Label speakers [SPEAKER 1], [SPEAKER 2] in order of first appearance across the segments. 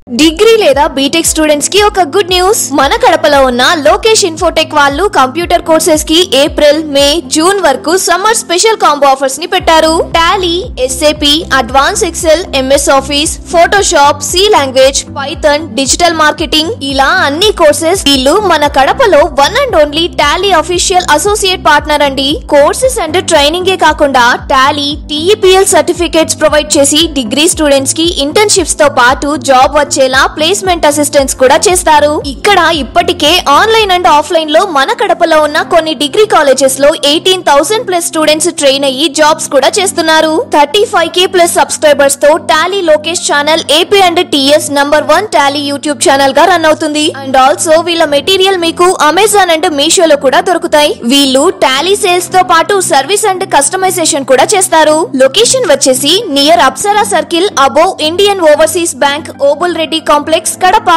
[SPEAKER 1] Degree లేదా BTech students కి ఒక గుడ్ న్యూస్. మన కడపలో ఉన్న లోకేష్ ఇన్ఫోటెక్ వాళ్ళు కంప్యూటర్ కోర్సెస్ కి ఏప్రిల్, మే, జూన్ వరకు సమ్మర్ స్పెషల్ కాంబో ఆఫర్స్ ని పెట్టారు. Tally, SAP, advance Excel, MS Office, Photoshop, C language, Python, digital marketing ఇలా అన్ని కోర్సెస్ వీళ్ళు మన కడపలో one and only Tally official associate partner అండి. కోర్సెస్ అండ్ ట్రైనింగ్ ఏ కాకుండా టాలీ, టీఈపీఎల్ సర్టిఫికేట్స్ ప్రొవైడ్ చేసి డిగ్రీ స్టూడెంట్స్ కి ఇంటర్న్షిప్స్ తో పాటు జాబ్ వచ్చేలా ప్లేస్మెంట్ అసిస్టెన్స్ కూడా చేస్తారు. ఇక్కడ ఇప్పటికే ఆన్లైన్ అండ్ ఆఫ్లైన్ లో మన కడపలో ఉన్న కొన్ని డిగ్రీ కాలేజెస్ లో 18,000+ స్టూడెంట్స్ ట్రైన్ అయ్యి జాబ్స్ కూడా చేస్తున్నారు. 35K+ సబ్స్క్రైబర్స్ తో Tally Lokesh channel AP and TS #1 Tally YouTube channel గా రన్ అవుతుంది. అండ్ ఆల్సో వీళ్ళ మెటీరియల్ మీకు అమెజాన్ అండ్ మీషోలో కూడా దొరుకుతాయి. వీళ్ళు టాలీ సేల్స్ తో పాటు సర్వీస్ అండ్ కస్టమైజేషన్ కూడా చేస్తారు. లొకేషన్ వచ్చేసి near Apsara circle above Indian overseas bank, Obul Reddy complex, Kadapa.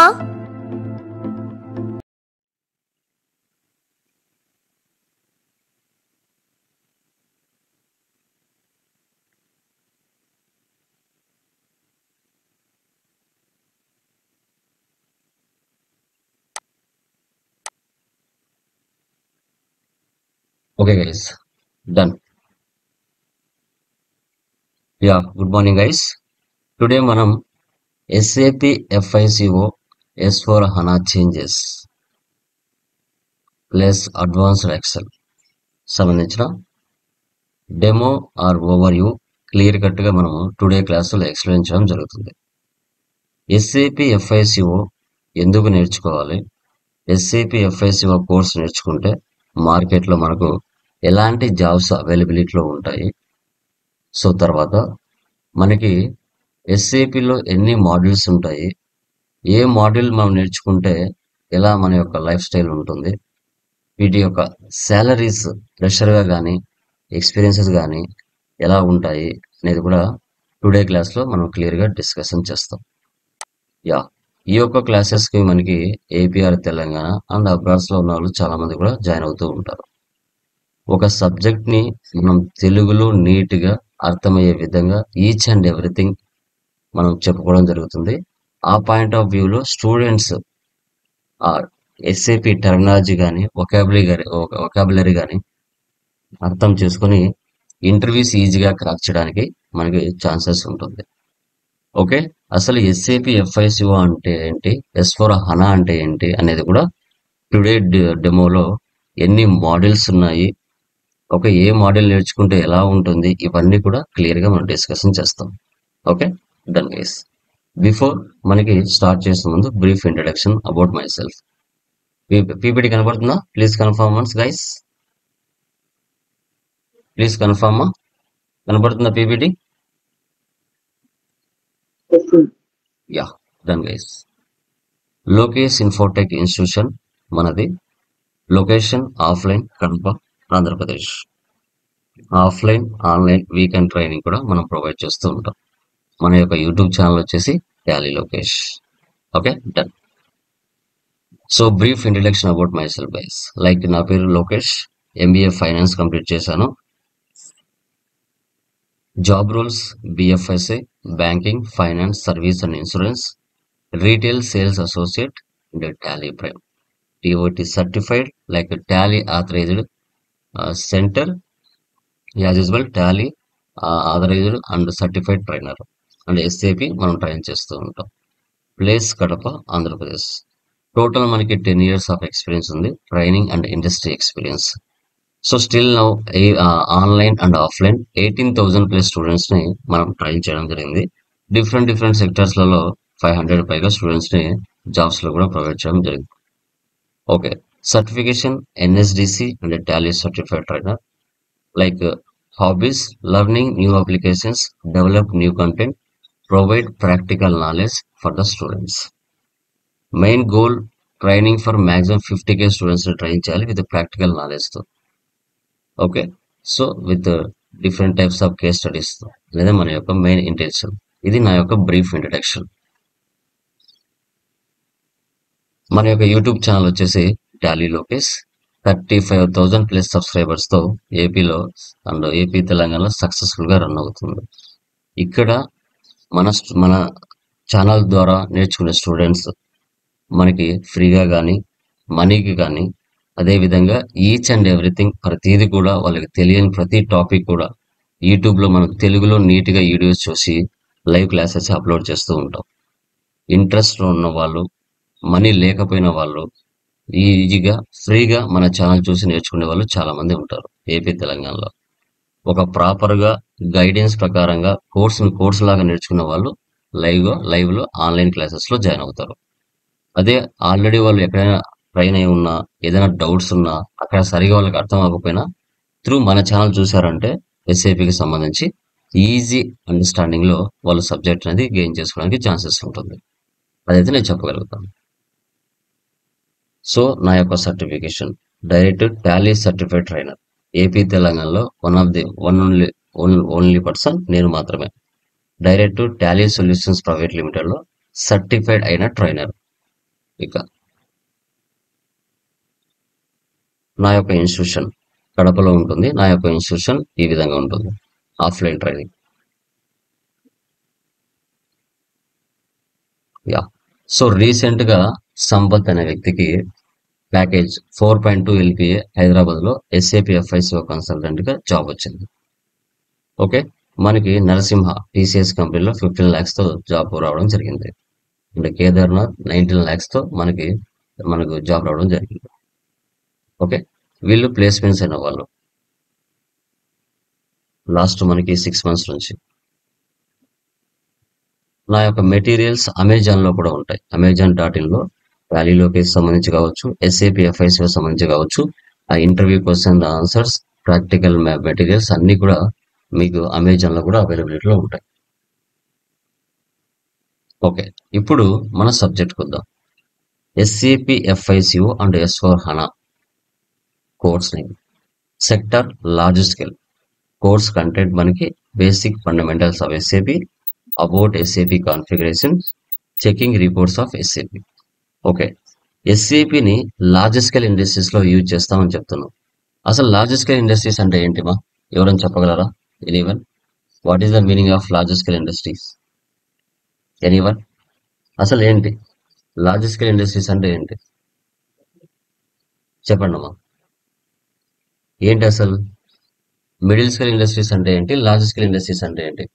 [SPEAKER 2] Okay guys, done. Yeah, good morning guys. Today మనం SAP FICO S4 HANA changes plus advanced Excel సంబంధించిన demo or overview clear cut గా మనము today క్లాసులో explain చేయడం జరుగుతుంది. SAP FICO ఎందుకు నేర్చుకోవాలి, SAP FICO course నేర్చుకుంటే మార్కెట్లో మనకు ఎలాంటి జాబ్స్ అవైలబిలిటీలో ఉంటాయి, సో తర్వాత మనకి ఎస్ఏపిలో ఎన్ని మాడ్యూల్స్ ఉంటాయి, ఏ మాడ్యూల్ మనం నేర్చుకుంటే ఎలా మన యొక్క లైఫ్ స్టైల్ ఉంటుంది, వీటి యొక్క శాలరీస్ ఫ్రెషర్గా కానీ ఎక్స్పీరియన్సెస్ కానీ ఎలా ఉంటాయి అనేది కూడా టుడే క్లాస్లో మనం క్లియర్గా డిస్కషన్ చేస్తాం. యా, ఈ యొక్క క్లాసెస్కి మనకి ఏపీఆర్ తెలంగాణ అండ్ అబ్రాడ్స్లో ఉన్న వాళ్ళు చాలామంది కూడా జాయిన్ అవుతూ ఉంటారు. ఒక సబ్జెక్ట్ని మనం తెలుగులో నీట్గా అర్థమయ్యే విధంగా ఈచ్ అండ్ ఎవ్రీథింగ్ మనం చెప్పుకోవడం జరుగుతుంది. ఆ పాయింట్ ఆఫ్ వ్యూలో స్టూడెంట్స్ ఆ ఎస్ఏపి టెర్మినాలజీ కానీ ఒకాబులరీ కానీ అర్థం చేసుకొని ఇంటర్వ్యూస్ ఈజీగా క్రాక్ చేయడానికి మనకి ఛాన్సెస్ ఉంటుంది. ఓకే, అసలు ఎస్ఏపి FICO అంటే ఏంటి, S4 HANA అంటే ఏంటి అనేది కూడా టుడే డెమోలో ఎన్ని మాడ్యూల్స్ ఉన్నాయి, ఏ మాడ్యూల్ నేర్చుకుంటే ఎలా ఉంటుంది, ఇవన్నీ కూడా క్లియర్గా మనం డిస్కషన్ చేస్తాం. Okay, done guys. బిఫోర్ మనకి స్టార్ట్ చేసే ముందు brief introduction about myself. PPT కనబడుతుందా? Please confirm once guys, please confirm. కనబడుతుందా PPT? Yeah, done guys. Lokesh infotech institution మనది. Location offline Kadapa, Andhra Pradesh. Offline online weekend training కూడా మనం ప్రొవైడ్ చేస్తూ ఉంటాం. మన యొక్క యూట్యూబ్ ఛానల్ వచ్చేసి Tally Lokesh. Okay, done. So brief introduction about myself guys. Like నా పేరు లోకేష్, MBA ఫైనాన్స్ కంప్లీట్ చేశాను. Job roles BFSI, banking, finance, service and insurance, retail sales associate and Tally Prime, TOT సర్టిఫైడ్, like Tally authorized centre, as usual Tally authorized and certified trainer, and SAP మనం train చేస్తూ ఉంటాం. Place Kadapa, Andhra Pradesh. Total మనకి 10 years of experience ఉంది, training and industry experience. So still now online and offline 18,000+ స్టూడెంట్స్ని మనం train చేయడం జరిగింది. డిఫరెంట్ సెక్టర్స్లలో 500 పైగా స్టూడెంట్స్ని జాబ్స్లో కూడా ప్రొవైడ్ చేయడం జరిగింది. Okay, certification NSDC and Tally certified trainer. Like hobbies, learning new applications, develop new content, provide practical knowledge for the students. Main goal, training for maximum 50K students to train చేయాలి with practical knowledge తో. Okay, so with different types of case studies తో లేదా మన యొక్క main intention. ఇది నా యొక్క brief introduction. మన యొక్క యూట్యూబ్ ఛానల్ వచ్చేసి టాలీ లోకేష్. 35,000+ సబ్స్క్రైబర్స్తో ఏపీలో అండ్ ఏపీ తెలంగాణలో సక్సెస్ఫుల్గా రన్ అవుతుంది. ఇక్కడ మన ఛానల్ ద్వారా నేర్చుకునే స్టూడెంట్స్ మనకి ఫ్రీగా కానీ మనీకి కానీ అదేవిధంగా ఈచ్ అండ్ ఎవ్రీథింగ్ ప్రతిదీ కూడా వాళ్ళకి తెలియని ప్రతి టాపిక్ కూడా యూట్యూబ్లో మనం తెలుగులో నీట్గా వీడియోస్ చూసి లైవ్ క్లాసెస్ అప్లోడ్ చేస్తూ ఉంటాం. ఇంట్రెస్ట్ ఉన్న వాళ్ళు, మనీ లేకపోయిన వాళ్ళు ఈజీగా ఫ్రీగా మన ఛానల్ చూసి నేర్చుకునే వాళ్ళు చాలా మంది ఉంటారు ఏపీ తెలంగాణలో. ఒక ప్రాపర్గా గైడెన్స్ ప్రకారంగా కోర్సు లాగా నేర్చుకునే వాళ్ళు లైవ్లో ఆన్లైన్ క్లాసెస్లో జాయిన్ అవుతారు. అదే ఆల్రెడీ వాళ్ళు ఎక్కడైనా ట్రైన్ అయి ఉన్నా, ఏదైనా డౌట్స్ ఉన్నా, అక్కడ సరిగా వాళ్ళకి అర్థం అవ్వకపోయినా త్రూ మన ఛానల్ చూసారంటే ఎస్ఏపికి సంబంధించి ఈజీ అండర్స్టాండింగ్లో వాళ్ళ సబ్జెక్ట్ అనేది గెయిన్ చేసుకోవడానికి ఛాన్సెస్ ఉంటుంది. అదైతే నేను చెప్పగలుగుతాను. సో నా యొక్క certification direct Tally certified trainer AP తెలంగాణలో ఓన్లీ పర్సన్ నేను మాత్రమే. డైరెక్ట్ టాలీ సొల్యూషన్స్ ప్రైవేట్ లిమిటెడ్లో సర్టిఫైడ్ అయిన ట్రైనర్. ఇక నా యొక్క ఇన్స్టిట్యూషన్ కడపలో ఉంటుంది. నా యొక్క ఇన్స్టిట్యూషన్ ఈ విధంగా ఉంటుంది. Offline training. సో రీసెంట్గా సంపత్ అనే వ్యక్తికి ప్యాకేజ్ 4.2 LPA హైదరాబాద్లో ఎస్ఏపి FICO కన్సల్టెంట్గా జాబ్ వచ్చింది. ఓకే, మనకి నరసింహ TCS కంపెనీలో 15 lakhsతో జాబ్ రావడం జరిగింది. అంటే కేదార్నాథ్ 19 lakhsతో మనకు జాబ్ రావడం జరిగింది. ఓకే, వీళ్ళు ప్లేస్మెంట్స్ అయిన వాళ్ళు లాస్ట్ మనకి 6 months నుంచి. నా యొక్క మెటీరియల్స్ అమెజాన్లో కూడా ఉంటాయి. Amazon.in టాలీలోకి సంబంధించి కావచ్చు, ఎస్ఏపి FICO సంబంధించి కావచ్చు, ఆ interview question answers, practical materials అన్నీ కూడా మీకు అమెజాన్లో కూడా అవైలబిలిటీలో ఉంటాయి. ఓకే, ఇప్పుడు మన సబ్జెక్ట్కి వద్దాం. SAP FICO and S/4HANA course name. Sector large scale. Course content మనకి basic fundamentals of SAP, about SAP configuration, checking reports of SAP. Okay, SAPని లార్జ్ స్కేల్ ఇండస్ట్రీస్లో యూజ్ చేస్తామని చెప్తున్నాం. అసలు లార్జ్ స్కేల్ ఇండస్ట్రీస్ అంటే ఏంటిమా? ఎవరైనా చెప్పగలరా? Anyone? What is the meaning of large scale industries? Anyone? అసలు ఏంటి లార్జ్ స్కేల్ ఇండస్ట్రీస్ అంటే ఏంటి? చెప్పండి అమ్మా. ఏంటి అసలు? మిడిల్ స్కేల్ ఇండస్ట్రీస్ అంటే ఏంటి? లార్జ్ స్కేల్ ఇండస్ట్రీస్ అంటే ఏంటి?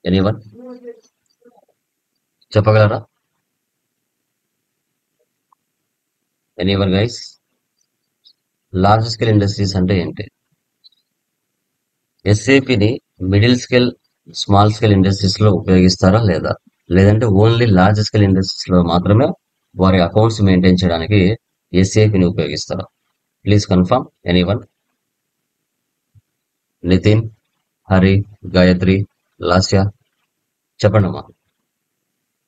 [SPEAKER 2] ఎనీవన్ చెప్పగలరా? Anyone guys? Large scale industries అంటే ఏంటి? SAPని middle scale, small scale industries లో ఉపయోగిస్తారా లేదా? లేదంటే ఓన్లీ లార్జ్ స్కేల్ ఇండస్ట్రీస్ లో మాత్రమే వారి అకౌంట్స్ మెయింటైన్ చేయడానికి SAPని ఉపయోగిస్తారా? Please confirm. Anyone? Nitin, Hari, Gayatri, Lasya చెప్పండి అమ్మా.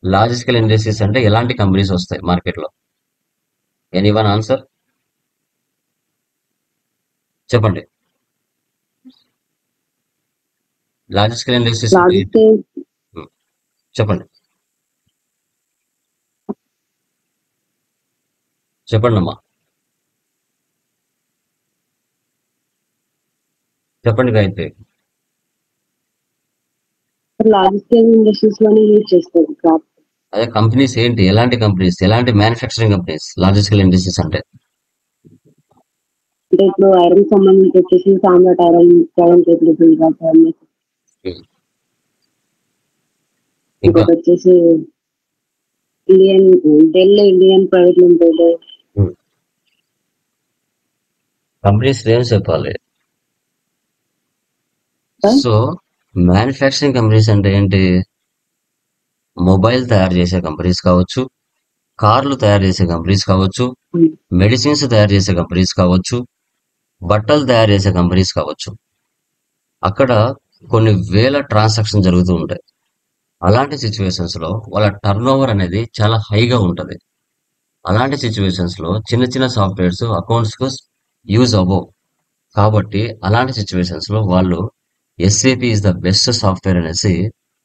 [SPEAKER 2] లార్జ్ స్కేల్ ఇండస్ట్రీస్ అంటే ఎలాంటి కంపెనీస్ వస్తాయి మార్కెట్లో? ఎనీవన్ ఆన్సర్ చెప్పండి. లార్జ్ స్కేల్ ఇండస్ట్రీస్ అంటే చెప్పండి. చెప్పండి అమ్మా. చెప్పండి గాయత్రి.
[SPEAKER 3] లార్జ్ స్కేల్ ఇండస్ట్రీస్ లోనే యూజ్ చేస్తారు క్రాప్.
[SPEAKER 2] అదే కంపెనీస్ ఏంటి? ఎలాంటి కంపెనీస్? ఎలాంటి manufacturing companies large scale industries అంటే?
[SPEAKER 3] అంటే ఇప్పుడు ఐరన్ సంబంధించి వచ్చేసి సామ్రాట్ ఐరన్, సెవెన్ కేబుల్,
[SPEAKER 2] ఇంకా
[SPEAKER 3] ఇంకోటి వచ్చేసి Indian private limited.
[SPEAKER 2] Companies names చెప్పాలి. సో మ్యానుఫ్యాక్చరింగ్ కంపెనీస్ అంటే ఏంటి? మొబైల్ తయారు చేసే కంపెనీస్ కావచ్చు, కార్లు తయారు చేసే కంపెనీస్ కావచ్చు, మెడిసిన్స్ తయారు చేసే కంపెనీస్ కావచ్చు, బట్టలు తయారు చేసే కంపెనీస్ కావచ్చు. అక్కడ కొన్ని వేల ట్రాన్సాక్షన్ జరుగుతూ ఉంటాయి. అలాంటి సిచ్యువేషన్స్ లో వాళ్ళ టర్న్ ఓవర్ అనేది చాలా హైగా ఉంటుంది. అలాంటి సిచ్యువేషన్స్ లో చిన్న చిన్న సాఫ్ట్వేర్స్ అకౌంట్స్ కు యూజ్ అవ్వవు. కాబట్టి అలాంటి సిచ్యువేషన్స్ లో వాళ్ళు SAP is the best software అనేసి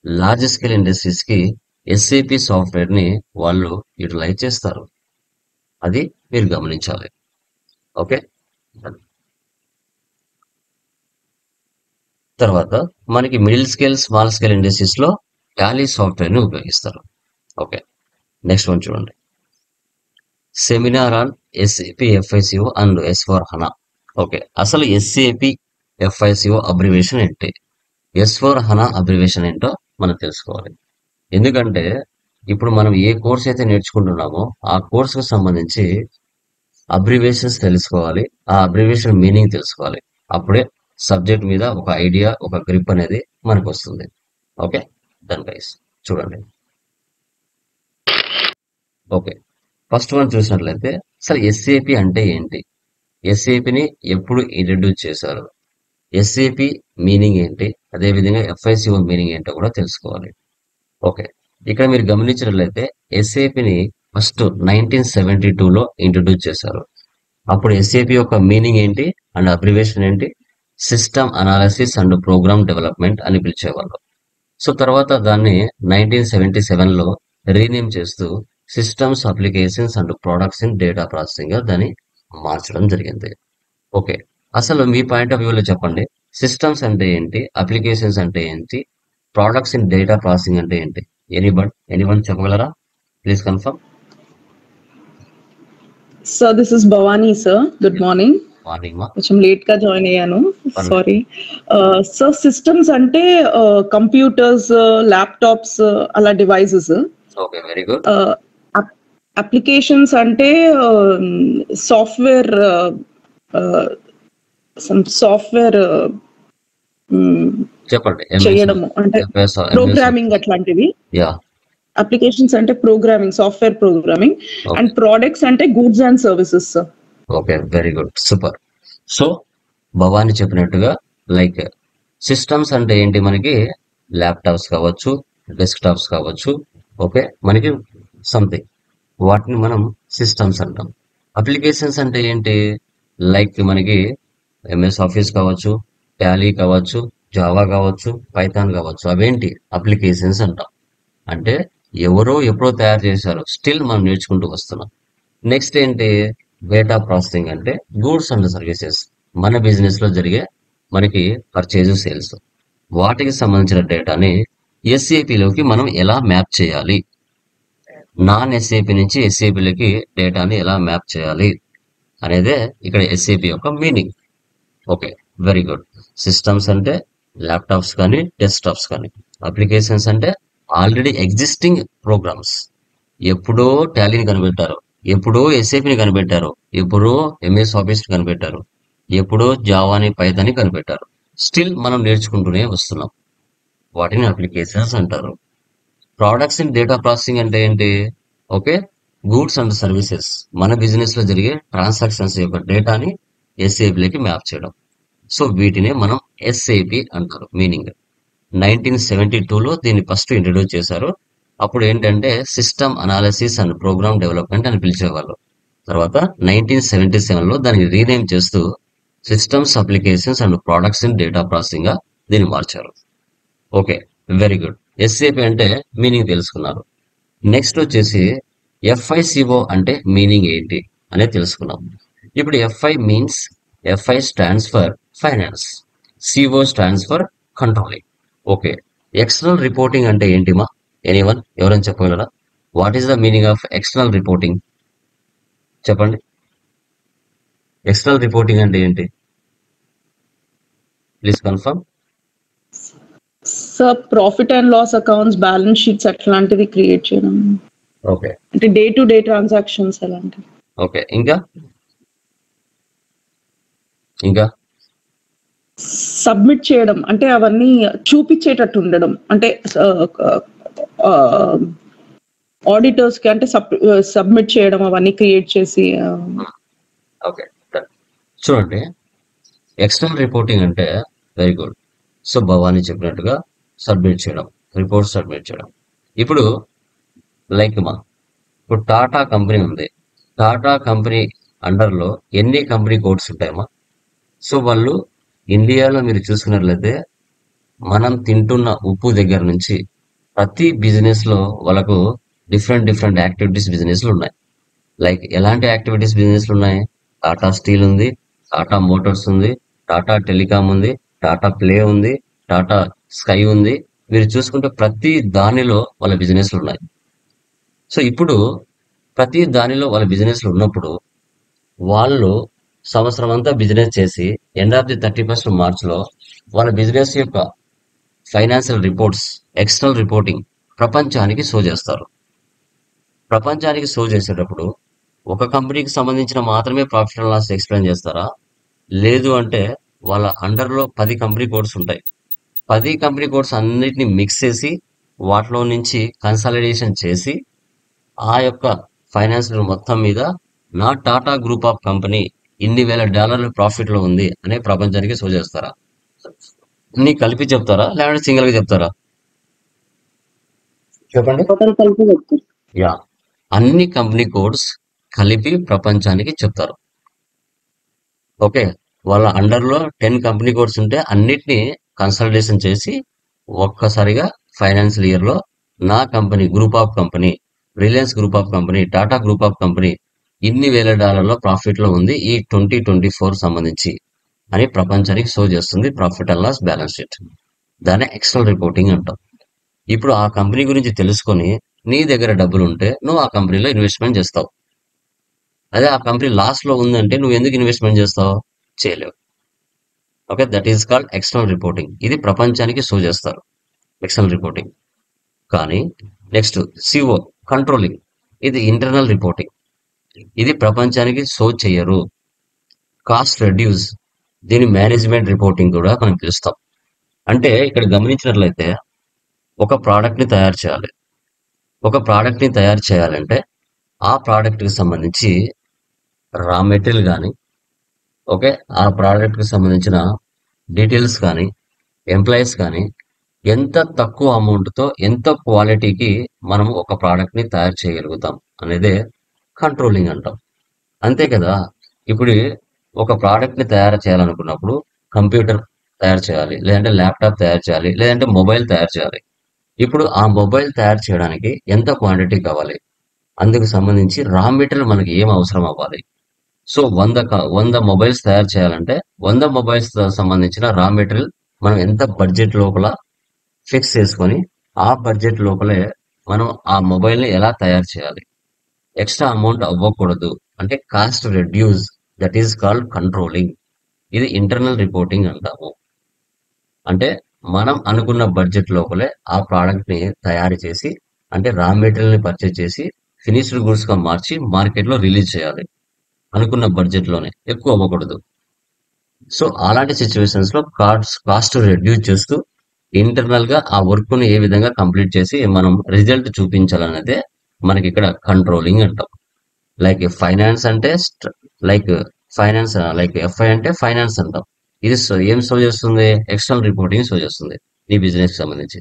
[SPEAKER 2] లార్జ్ స్కేల్ ఇండస్ట్రీస్ కి SAP సాఫ్ట్వేర్ ని వాళ్ళు యూటిలైజ్ చేస్తారు. అది మీరు గమనించాలి. ఓకే, తర్వాత మనకి middle scale, small scale industries లో టాలీ సాఫ్ట్వేర్ ని ఉపయోగిస్తారు. ఓకే, నెక్స్ట్ వన్ చూడండి. Seminar on SAP FICO and S/4HANA. Okay, అసలు ఎస్ఏపి ఎఫ్ఐసిఓ అబ్రివేషన్ ఏంటి, S/4HANA అబ్రివేషన్ ఏంటో మనం తెలుసుకోవాలి. ఎందుకంటే ఇప్పుడు మనం ఏ కోర్స్ అయితే నేర్చుకుంటున్నామో ఆ కోర్సుకు సంబంధించి అబ్రివేషన్స్ తెలుసుకోవాలి, ఆ అబ్రివేషన్ మీనింగ్ తెలుసుకోవాలి. అప్పుడే సబ్జెక్ట్ మీద ఒక ఐడియా, ఒక గ్రిప్ అనేది మనకు వస్తుంది. Okay, done guys. చూడండి. ఓకే, ఫస్ట్ వన్ చూసినట్లయితే అసలు ఎస్ఏపి అంటే ఏంటి, ఎస్ఏపిని ఎప్పుడు ఇంట్రడ్యూస్ చేశారు, ఎస్ఏపి మీనింగ్ ఏంటి, అదేవిధంగా ఎఫ్ఐసిఓ మీనింగ్ ఏంటో కూడా తెలుసుకోవాలి. ఓకే, ఇక్కడ మీరు గమనించినట్లయితే ఎస్ఏపిని ఫస్ట్ 1972లో ఇంట్రడ్యూస్ చేశారు. అప్పుడు ఎస్ఏపి యొక్క మీనింగ్ ఏంటి అండ్ అబ్రివేషన్ ఏంటి, system analysis and program development అని పిలిచేవాళ్ళు. సో తర్వాత దాన్ని 1977లో రీనేమ్ చేస్తూ systems applications and products in data processing గా దాన్ని మార్చడం జరిగింది. ఓకే, అసలు మీ పాయింట్ ఆఫ్ వ్యూలో చెప్పండి, సిస్టమ్స్ అంటే ఏంటి, అప్లికేషన్స్ అంటే ఏంటి, ప్రొడక్ట్స్ ఇన్ డేటా ప్రాసెసింగ్ అంటే ఏంటి? ఎనీవన్ చెప్పగలరా? Please confirm.
[SPEAKER 4] Sir, this is Bhavani, sir. Good morning.
[SPEAKER 2] Morning మా
[SPEAKER 4] కొంచెం లేట్ గా జాయిన్ అయ్యాను,
[SPEAKER 2] పర్లేదు.
[SPEAKER 4] సారీ. సార్, సిస్టమ్స్ అంటే కంప్యూటర్స్, ల్యాప్టాప్స్, అలా devices.
[SPEAKER 2] Okay, very good.
[SPEAKER 4] Applications అంటే సాఫ్ట్వేర్, సాఫ్ట్వేర్
[SPEAKER 2] చెప్పండి.
[SPEAKER 4] చేయడము, అంటే ప్రోగ్రామింగ్ అట్లాంటివి.
[SPEAKER 2] యా,
[SPEAKER 4] అప్లికేషన్స్ అంటే programming, software programming.
[SPEAKER 2] Okay.
[SPEAKER 4] And products అంటే goods and services, sir.
[SPEAKER 2] Okay, very good, super. So Bhavani చెప్పినట్టుగా లైక్ సిస్టమ్స్ అంటే ఏంటి, మనకి ల్యాప్టాప్స్ కావచ్చు, డెస్క్టాప్స్ కావచ్చు, ఓకే, మనకి సంథింగ్, వాటిని మనం సిస్టమ్స్ అంటాం. అప్లికేషన్స్ అంటే ఏంటి, లైక్ మనకి ఎంఎస్ ఆఫీస్ కావచ్చు, టాలీ కావచ్చు, జావా కావచ్చు, పైథాన్ కావచ్చు, అవేంటి అప్లికేషన్స్ అంటాం. అంటే ఎవరో ఎప్పుడో తయారు చేశారు, స్టిల్ మనం నేర్చుకుంటూ వస్తున్నాం. నెక్స్ట్ ఏంటి, డేటా ప్రాసెసింగ్ అంటే గూడ్స్ అండ్ సర్వీసెస్, మన బిజినెస్ లో జరిగే మనకి పర్చేజ్, సేల్స్, వాటికి సంబంధించిన డేటాని ఎస్ఏపిలోకి మనం ఎలా మ్యాప్ చేయాలి, నాన్ ఎస్ఏపి నుంచి ఎస్ఏపిలోకి డేటాని ఎలా మ్యాప్ చేయాలి అనేదే ఇక్కడ ఎస్ఏపి యొక్క meaning. Okay, very good. Systems అంటే ల్యాప్టాప్స్ కానీ, డెస్క్టాప్స్ కానీ. అప్లికేషన్స్ అంటే ఆల్రెడీ ఎగ్జిస్టింగ్ ప్రోగ్రామ్స్, ఎప్పుడో టాలీని కనిపెట్టారు, ఎప్పుడో ఎస్ఏపిని కనిపెట్టారు, ఎప్పుడో ఎంఎస్ ఆఫీస్ కనిపెట్టారు, ఎప్పుడో జావాని, పైథాన్ని కనిపెట్టారు, స్టిల్ మనం నేర్చుకుంటూనే వస్తున్నాం, వాటిని అప్లికేషన్స్ అంటారు. ప్రోడక్ట్స్ ఇన్ డేటా ప్రాసెసింగ్ అంటే ఏంటి, ఓకే, గూడ్స్ అండ్ సర్వీసెస్, మన బిజినెస్ లో జరిగే ట్రాన్సాక్షన్స్ యొక్క డేటాని ఎస్ఏపిలోకి మ్యాప్ చేయడం. సో వీటినే మనం ఎస్ఏపి అంటారు. మీనింగ్ 1972లో దీన్ని ఫస్ట్ ఇంట్రడ్యూస్ చేశారు. అప్పుడు ఏంటంటే system analysis and program development అని పిలిచేవాళ్ళు. తర్వాత 1977లో దాన్ని రీనేమ్ చేస్తూ systems applications and products in data processing గా దీన్ని మార్చారు. Okay, very good. ఎస్ఏపి అంటే మీనింగ్ తెలుసుకున్నారు. నెక్స్ట్ వచ్చేసి ఎఫ్ఐసిఓ అంటే మీనింగ్ ఏంటి అనేది తెలుసుకున్నాం. ఇప్పుడు FI stands for finance, CO stands for controlling. Okay, external reporting అంటే ఏంటిమా? ఎవరైనా చెప్పగలరా? What is the meaning of external reporting? చెప్పండి. ఎక్స్టర్నల్ రిపోర్టింగ్ అంటే ఏంటి? Please confirm.
[SPEAKER 4] Sir, profit and loss accounts, balance sheets అట్లాంటివి క్రియేట్ చేయడం,
[SPEAKER 2] ఓకే,
[SPEAKER 4] అంటే డే టు డే ట్రాన్సాక్షన్స్ అలాంటివి.
[SPEAKER 2] ఓకే, ఇంకా
[SPEAKER 4] సబ్మిట్ చేయడం అంటే అవన్నీ చూపించేటట్టు ఉండడం, అంటే ఆడిటర్స్ కి అంటే సబ్మిట్ చేయడం, అవన్నీ క్రియేట్ చేసి.
[SPEAKER 2] ఓకే, చూడండి, ఎక్స్టర్నల్ రిపోర్టింగ్ అంటే వెరీ గుడ్. సో భవానీ చెప్పినట్టుగా సబ్మిట్ చేయడం, రిపోర్ట్ సబ్మిట్ చేయడం. ఇప్పుడు లైక్ ఇప్పుడు టాటా కంపెనీ ఉంది, టాటా కంపెనీ అండర్లో ఎన్ని కంపెనీ కోడ్స్ ఉంటాయమ్మా? సో వాళ్ళు ఇండియాలో మీరు చూసుకున్నట్లయితే మనం తింటున్న ఉప్పు దగ్గర నుంచి ప్రతి బిజినెస్ లో వాళ్ళకు డిఫరెంట్ యాక్టివిటీస్ బిజినెస్లు ఉన్నాయి. లైక్ ఎలాంటి యాక్టివిటీస్ బిజినెస్లు ఉన్నాయి? టాటా స్టీల్ ఉంది, టాటా మోటార్స్ ఉంది, టాటా టెలికాం ఉంది, టాటా ప్లే ఉంది, టాటా స్కై ఉంది. మీరు చూసుకుంటే ప్రతి దానిలో వాళ్ళ బిజినెస్లు ఉన్నాయి. సో ఇప్పుడు ప్రతి దానిలో వాళ్ళ బిజినెస్లు ఉన్నప్పుడు వాళ్ళు సంవత్సరం అంతా బిజినెస్ చేసి ఎండ్ ఆఫ్ ది 31st మార్చ్లో వాళ్ళ బిజినెస్ యొక్క ఫైనాన్షియల్ రిపోర్ట్స్, ఎక్స్టర్నల్ రిపోర్టింగ్ ప్రపంచానికి షో చేస్తారు. ప్రపంచానికి షో చేసేటప్పుడు ఒక కంపెనీకి సంబంధించిన మాత్రమే ప్రాఫిట్ అండ్ లాస్ ఎక్స్ప్లెయిన్ చేస్తారా? లేదు అంటే వాళ్ళ అండర్లో 10 కంపెనీ కోడ్స్ ఉంటాయి. 10 కంపెనీ కోడ్స్ అన్నిటిని మిక్స్ చేసి వాటిలో నుంచి కన్సాలిడేషన్ చేసి ఆ యొక్క ఫైనాన్షియల్ మొత్తం మీద నా టాటా గ్రూప్ ఆఫ్ కంపెనీ ఇన్ని వేల డాలర్ల ప్రాఫిట్ లో ఉంది అనే ప్రపంచానికి షో చేస్తారా? అన్ని కలిపి చెప్తారా లేదంటే సింగిల్ గా చెప్తారా? చెప్పండి.
[SPEAKER 3] టోటల్ కలిపి చెప్తారు.
[SPEAKER 2] యా, అన్ని కంపెనీ కోడ్స్ కలిపి ప్రపంచానికి చెప్తారు. ఓకే, వాళ్ళ అండర్లో 10 కంపెనీ కోడ్స్ ఉంటే అన్నిటినీ కన్సల్టేషన్ చేసి ఒక్కసారిగా ఫైనాన్షియల్ ఇయర్ లో నా company group of company, Reliance group of company, Tata group of company ఇన్ని వేల డాలర్ల ప్రాఫిట్ లో ఉంది ఈ 2024 సంబంధించి అని ప్రపంచానికి షో చేస్తుంది profit and loss balance sheet. దాన్ని ఎక్స్టర్నల్ రిపోర్టింగ్ అంటాం. ఇప్పుడు ఆ కంపెనీ గురించి తెలుసుకొని నీ దగ్గర డబ్బులు ఉంటే నువ్వు ఆ కంపెనీలో ఇన్వెస్ట్మెంట్ చేస్తావు. అదే ఆ కంపెనీ లాస్ లో ఉందంటే నువ్వు ఎందుకు ఇన్వెస్ట్మెంట్ చేస్తావు? చేయలేవు. Okay, that is called external reporting. ఇది ప్రపంచానికి షో చేస్తారు ఎక్స్టర్నల్ రిపోర్టింగ్. కానీ నెక్స్ట్ సిఓ కంట్రోలింగ్, ఇది ఇంటర్నల్ రిపోర్టింగ్. ఇది ప్రపంచానికి షో చేయరు. కాస్ట్ రెడ్యూస్, దీని మేనేజ్మెంట్ రిపోర్టింగ్ కూడా మనం పిలుస్తాం. అంటే ఇక్కడ గమనించినట్లయితే ఒక ప్రోడక్ట్ ని తయారు చేయాలి. ఒక ప్రోడక్ట్ ని తయారు చేయాలంటే ఆ ప్రోడక్ట్ కి సంబంధించి రా మెటీరియల్ కానీ, ఓకే, ఆ ప్రోడక్ట్ కి సంబంధించిన డీటెయిల్స్ కానీ, ఎంప్లాయీస్ కానీ ఎంత తక్కువ అమౌంట్ తో ఎంత క్వాలిటీకి మనం ఒక ప్రోడక్ట్ ని తయారు చేయగలుగుతాం అనేదే కంట్రోలింగ్ అంటాం. అంతే కదా. ఇప్పుడు ఒక ప్రోడక్ట్ ని తయారు చేయాలనుకున్నప్పుడు కంప్యూటర్ తయారు చేయాలి, లేదంటే ల్యాప్టాప్ తయారు చేయాలి, లేదంటే మొబైల్ తయారు చేయాలి. ఇప్పుడు ఆ మొబైల్ తయారు చేయడానికి ఎంత క్వాంటిటీ కావాలి, అందుకు సంబంధించి రా మెటీరియల్ మనకి ఏం అవసరం అవ్వాలి. సో 100 మొబైల్స్ తయారు చేయాలంటే 100 మొబైల్స్ సంబంధించిన రా మెటీరియల్ మనం ఎంత బడ్జెట్ లోపల ఫిక్స్ చేసుకొని ఆ బడ్జెట్ లోపలే మనం ఆ మొబైల్ ని ఎలా తయారు చేయాలి. ఎక్స్ట్రా అమౌంట్ అవ్వకూడదు అంటే cost reduce, that is called controlling. ఇది ఇంటర్నల్ రిపోర్టింగ్ అంటాము. అంటే మనం అనుకున్న బడ్జెట్ లోపలే ఆ ప్రోడక్ట్ ని తయారు చేసి, అంటే రా మెటీరియల్ ని పర్చేజ్ చేసి ఫినిష్డ్ గుడ్స్ గా మార్చి మార్కెట్ లో రిలీజ్ చేయాలి. అనుకున్న బడ్జెట్ లోనే, ఎక్కువ అవ్వకూడదు. సో అలాంటి సిచ్యువేషన్స్ లో కాస్ట్ రెడ్యూస్ చేస్తూ ఇంటర్నల్ గా ఆ వర్క్ ని ఏ విధంగా కంప్లీట్ చేసి మనం రిజల్ట్ చూపించాలనేదే మనకి ఇక్కడ కంట్రోలింగ్ అంటాం. లైక్ ఫైనాన్స్ అంటే లైక్ ఎఫ్ఐ అంటే ఫైనాన్స్ అంటాం. ఇది ఏం షో చేస్తుంది? ఎక్స్టర్నల్ రిపోర్టింగ్ షో చేస్తుంది నీ బిజినెస్ కి సంబంధించి.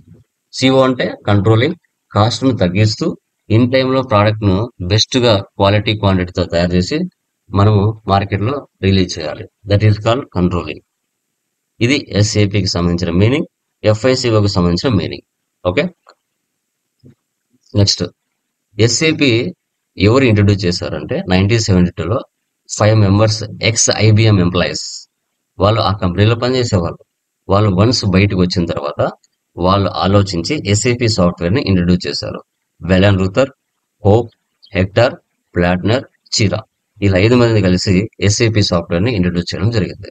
[SPEAKER 2] సిఓ అంటే కంట్రోలింగ్, కాస్ట్ ను తగ్గిస్తూ ఇన్ టైంలో ప్రోడక్ట్ ను బెస్ట్ గా క్వాలిటీ క్వాంటిటీతో తయారు చేసి మనము మార్కెట్ లో రిలీజ్ చేయాలి. That is called controlling. ఇది ఎస్ఏపికి సంబంధించిన మీనింగ్, ఎఫ్ఐసిఓకి సంబంధించిన మీనింగ్. ఓకే, నెక్స్ట్ ఎస్ఏపి ఎవరు ఇంట్రడ్యూస్ చేశారంటే 1972లో 5 మెంబర్స్ ఎక్స్ ఐబిఎం ఎంప్లాయీస్, వాళ్ళు ఆ కంపెనీలో పనిచేసేవాళ్ళు. వాళ్ళు వన్స్ బయటకు వచ్చిన తర్వాత వాళ్ళు ఆలోచించి ఎస్ఏపి సాఫ్ట్వేర్ ని ఇంట్రడ్యూస్ చేశారు. వెలన్ రూథర్, హోప్, హెక్టర్, ప్లాట్నర్, చీరా, ఇలా 5 మంది కలిసి ఎస్ఏపి సాఫ్ట్వేర్ ని ఇంట్రడ్యూస్ చేయడం జరిగింది.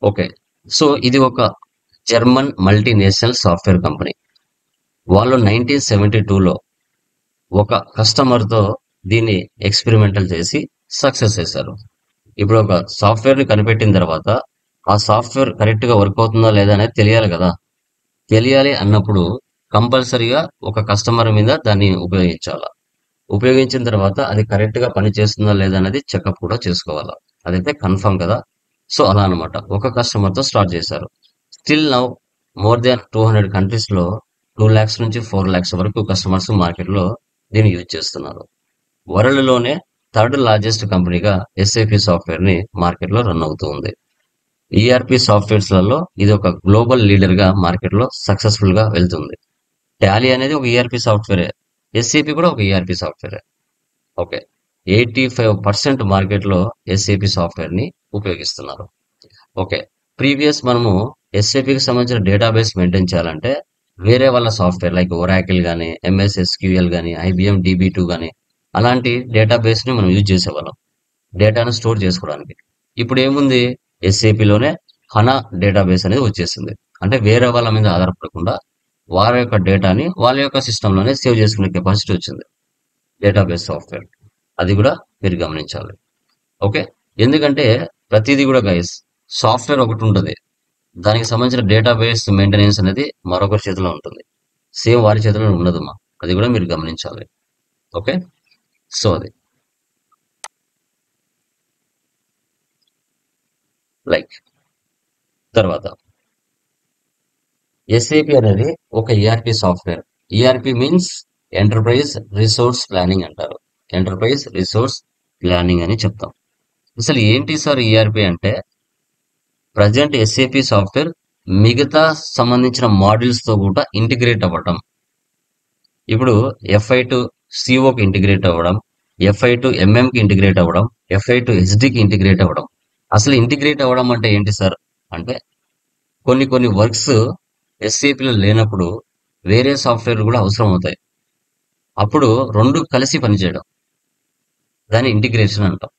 [SPEAKER 2] ఓకే, సో ఇది ఒక జర్మన్ మల్టీనేషనల్ సాఫ్ట్వేర్ కంపెనీ. వాళ్ళు 1972లో ఒక కస్టమర్ తో దీన్ని ఎక్స్పెరిమెంటల్ చేసి సక్సెస్ చేశారు. ఇప్పుడు ఒక సాఫ్ట్వేర్ ని కనిపెట్టిన తర్వాత ఆ సాఫ్ట్వేర్ కరెక్ట్ గా వర్క్ అవుతుందా లేదా అనేది తెలియాలి కదా. తెలియాలి అన్నప్పుడు కంపల్సరీగా ఒక కస్టమర్ మీద దాన్ని ఉపయోగించాలా. ఉపయోగించిన తర్వాత అది కరెక్ట్ గా పని చేస్తుందా లేదా అనేది చెకప్ కూడా చేసుకోవాలా. అదైతే కన్ఫర్మ్ కదా. సో అలా అనమాట, ఒక కస్టమర్ తో స్టార్ట్ చేశారు. Still now more than 200 countries లో 2 lakhs నుంచి 4 lakhs వరకు కస్టమర్స్ మార్కెట్ లో దీన్ని యూజ్ చేస్తున్నారు. వరల్డ్ లోనే 3rd లార్జెస్ట్ కంపెనీగా ఎస్ఏపి సాఫ్ట్వేర్ ని మార్కెట్ లో రన్ అవుతూ ఉంది. ఈఆర్పి సాఫ్ట్వేర్స్ లలో ఇది ఒక గ్లోబల్ లీడర్ గా మార్కెట్ లో సక్సెస్ఫుల్ గా వెళ్తుంది. టాలీ అనేది ఒక ఈఆర్పి సాఫ్ట్వేరే, ఎస్ఏపి కూడా ఒక ఈఆర్పి సాఫ్ట్వేరే. ఓకే, 85% మార్కెట్ లో ఎస్ఏపి సాఫ్ట్వేర్ ని ఉపయోగిస్తున్నారు. ఓకే, ప్రీవియస్ మనము ఎస్ఏపికి సంబంధించిన డేటాబేస్ మెయింటైన్ చేయాలంటే వేరే వాళ్ళ సాఫ్ట్వేర్ లైక్ ఒరాకిల్ కానీ, ఎంఎస్ ఎస్క్యూఎల్ కానీ, ఐబిఎం DB2 కానీ అలాంటి డేటాబేస్ని మనం యూజ్ చేసేవాళ్ళం డేటాను స్టోర్ చేసుకోవడానికి. ఇప్పుడు ఏముంది, ఎస్ఏపిలోనే హనా డేటాబేస్ అనేది వచ్చేసింది. అంటే వేరే వాళ్ళ మీద ఆధారపడకుండా వారి యొక్క డేటాని వాళ్ళ యొక్క సిస్టంలోనే సేవ్ చేసుకునే కెపాసిటీ వచ్చింది డేటాబేస్ సాఫ్ట్వేర్. అది కూడా మీరు గమనించాలి. ఓకే, ఎందుకంటే ప్రతిదీ కూడా గైస్ సాఫ్ట్వేర్ ఒకటి ఉంటుంది, దానికి సంబంధించిన డేటాబేస్ మెయింటెనెన్స్ అనేది మరొకరి చేతిలో ఉంటుంది. సేమ్ వారి చేతిలో ఉండదమ్మా, అది కూడా మీరు గమనించాలి. ఓకే, సో అది లైక్ తర్వాత ఎస్ఏపి అనేది ఒక ERP software. ERP means enterprise resource planning అంటారు. ఎంటర్ప్రైజ్ రిసోర్స్ ప్లానింగ్ అని చెప్తాం. అసలు ఏంటి సార్ ఈఆర్పి అంటే, ప్రజెంట్ ఎస్ఏపి సాఫ్ట్వేర్ మిగతా సంబంధించిన మాడ్యూల్స్ తో కూడా ఇంటిగ్రేట్ అవ్వడం. ఇప్పుడు FI టు సిఓకి ఇంటిగ్రేట్ అవ్వడం, FI టు ఎంఎంకి ఇంటిగ్రేట్ అవ్వడం, FI టు ఎస్డికి ఇంటిగ్రేట్ అవ్వడం. అసలు ఇంటిగ్రేట్ అవ్వడం అంటే ఏంటి సార్ అంటే, కొన్ని వర్క్స్ ఎస్ఏపిలో లేనప్పుడు వేరే సాఫ్ట్వేర్ కూడా అవసరం అవుతాయి. అప్పుడు రెండు కలిసి పనిచేయడం, దాన్ని ఇంటిగ్రేషన్ అంటాం.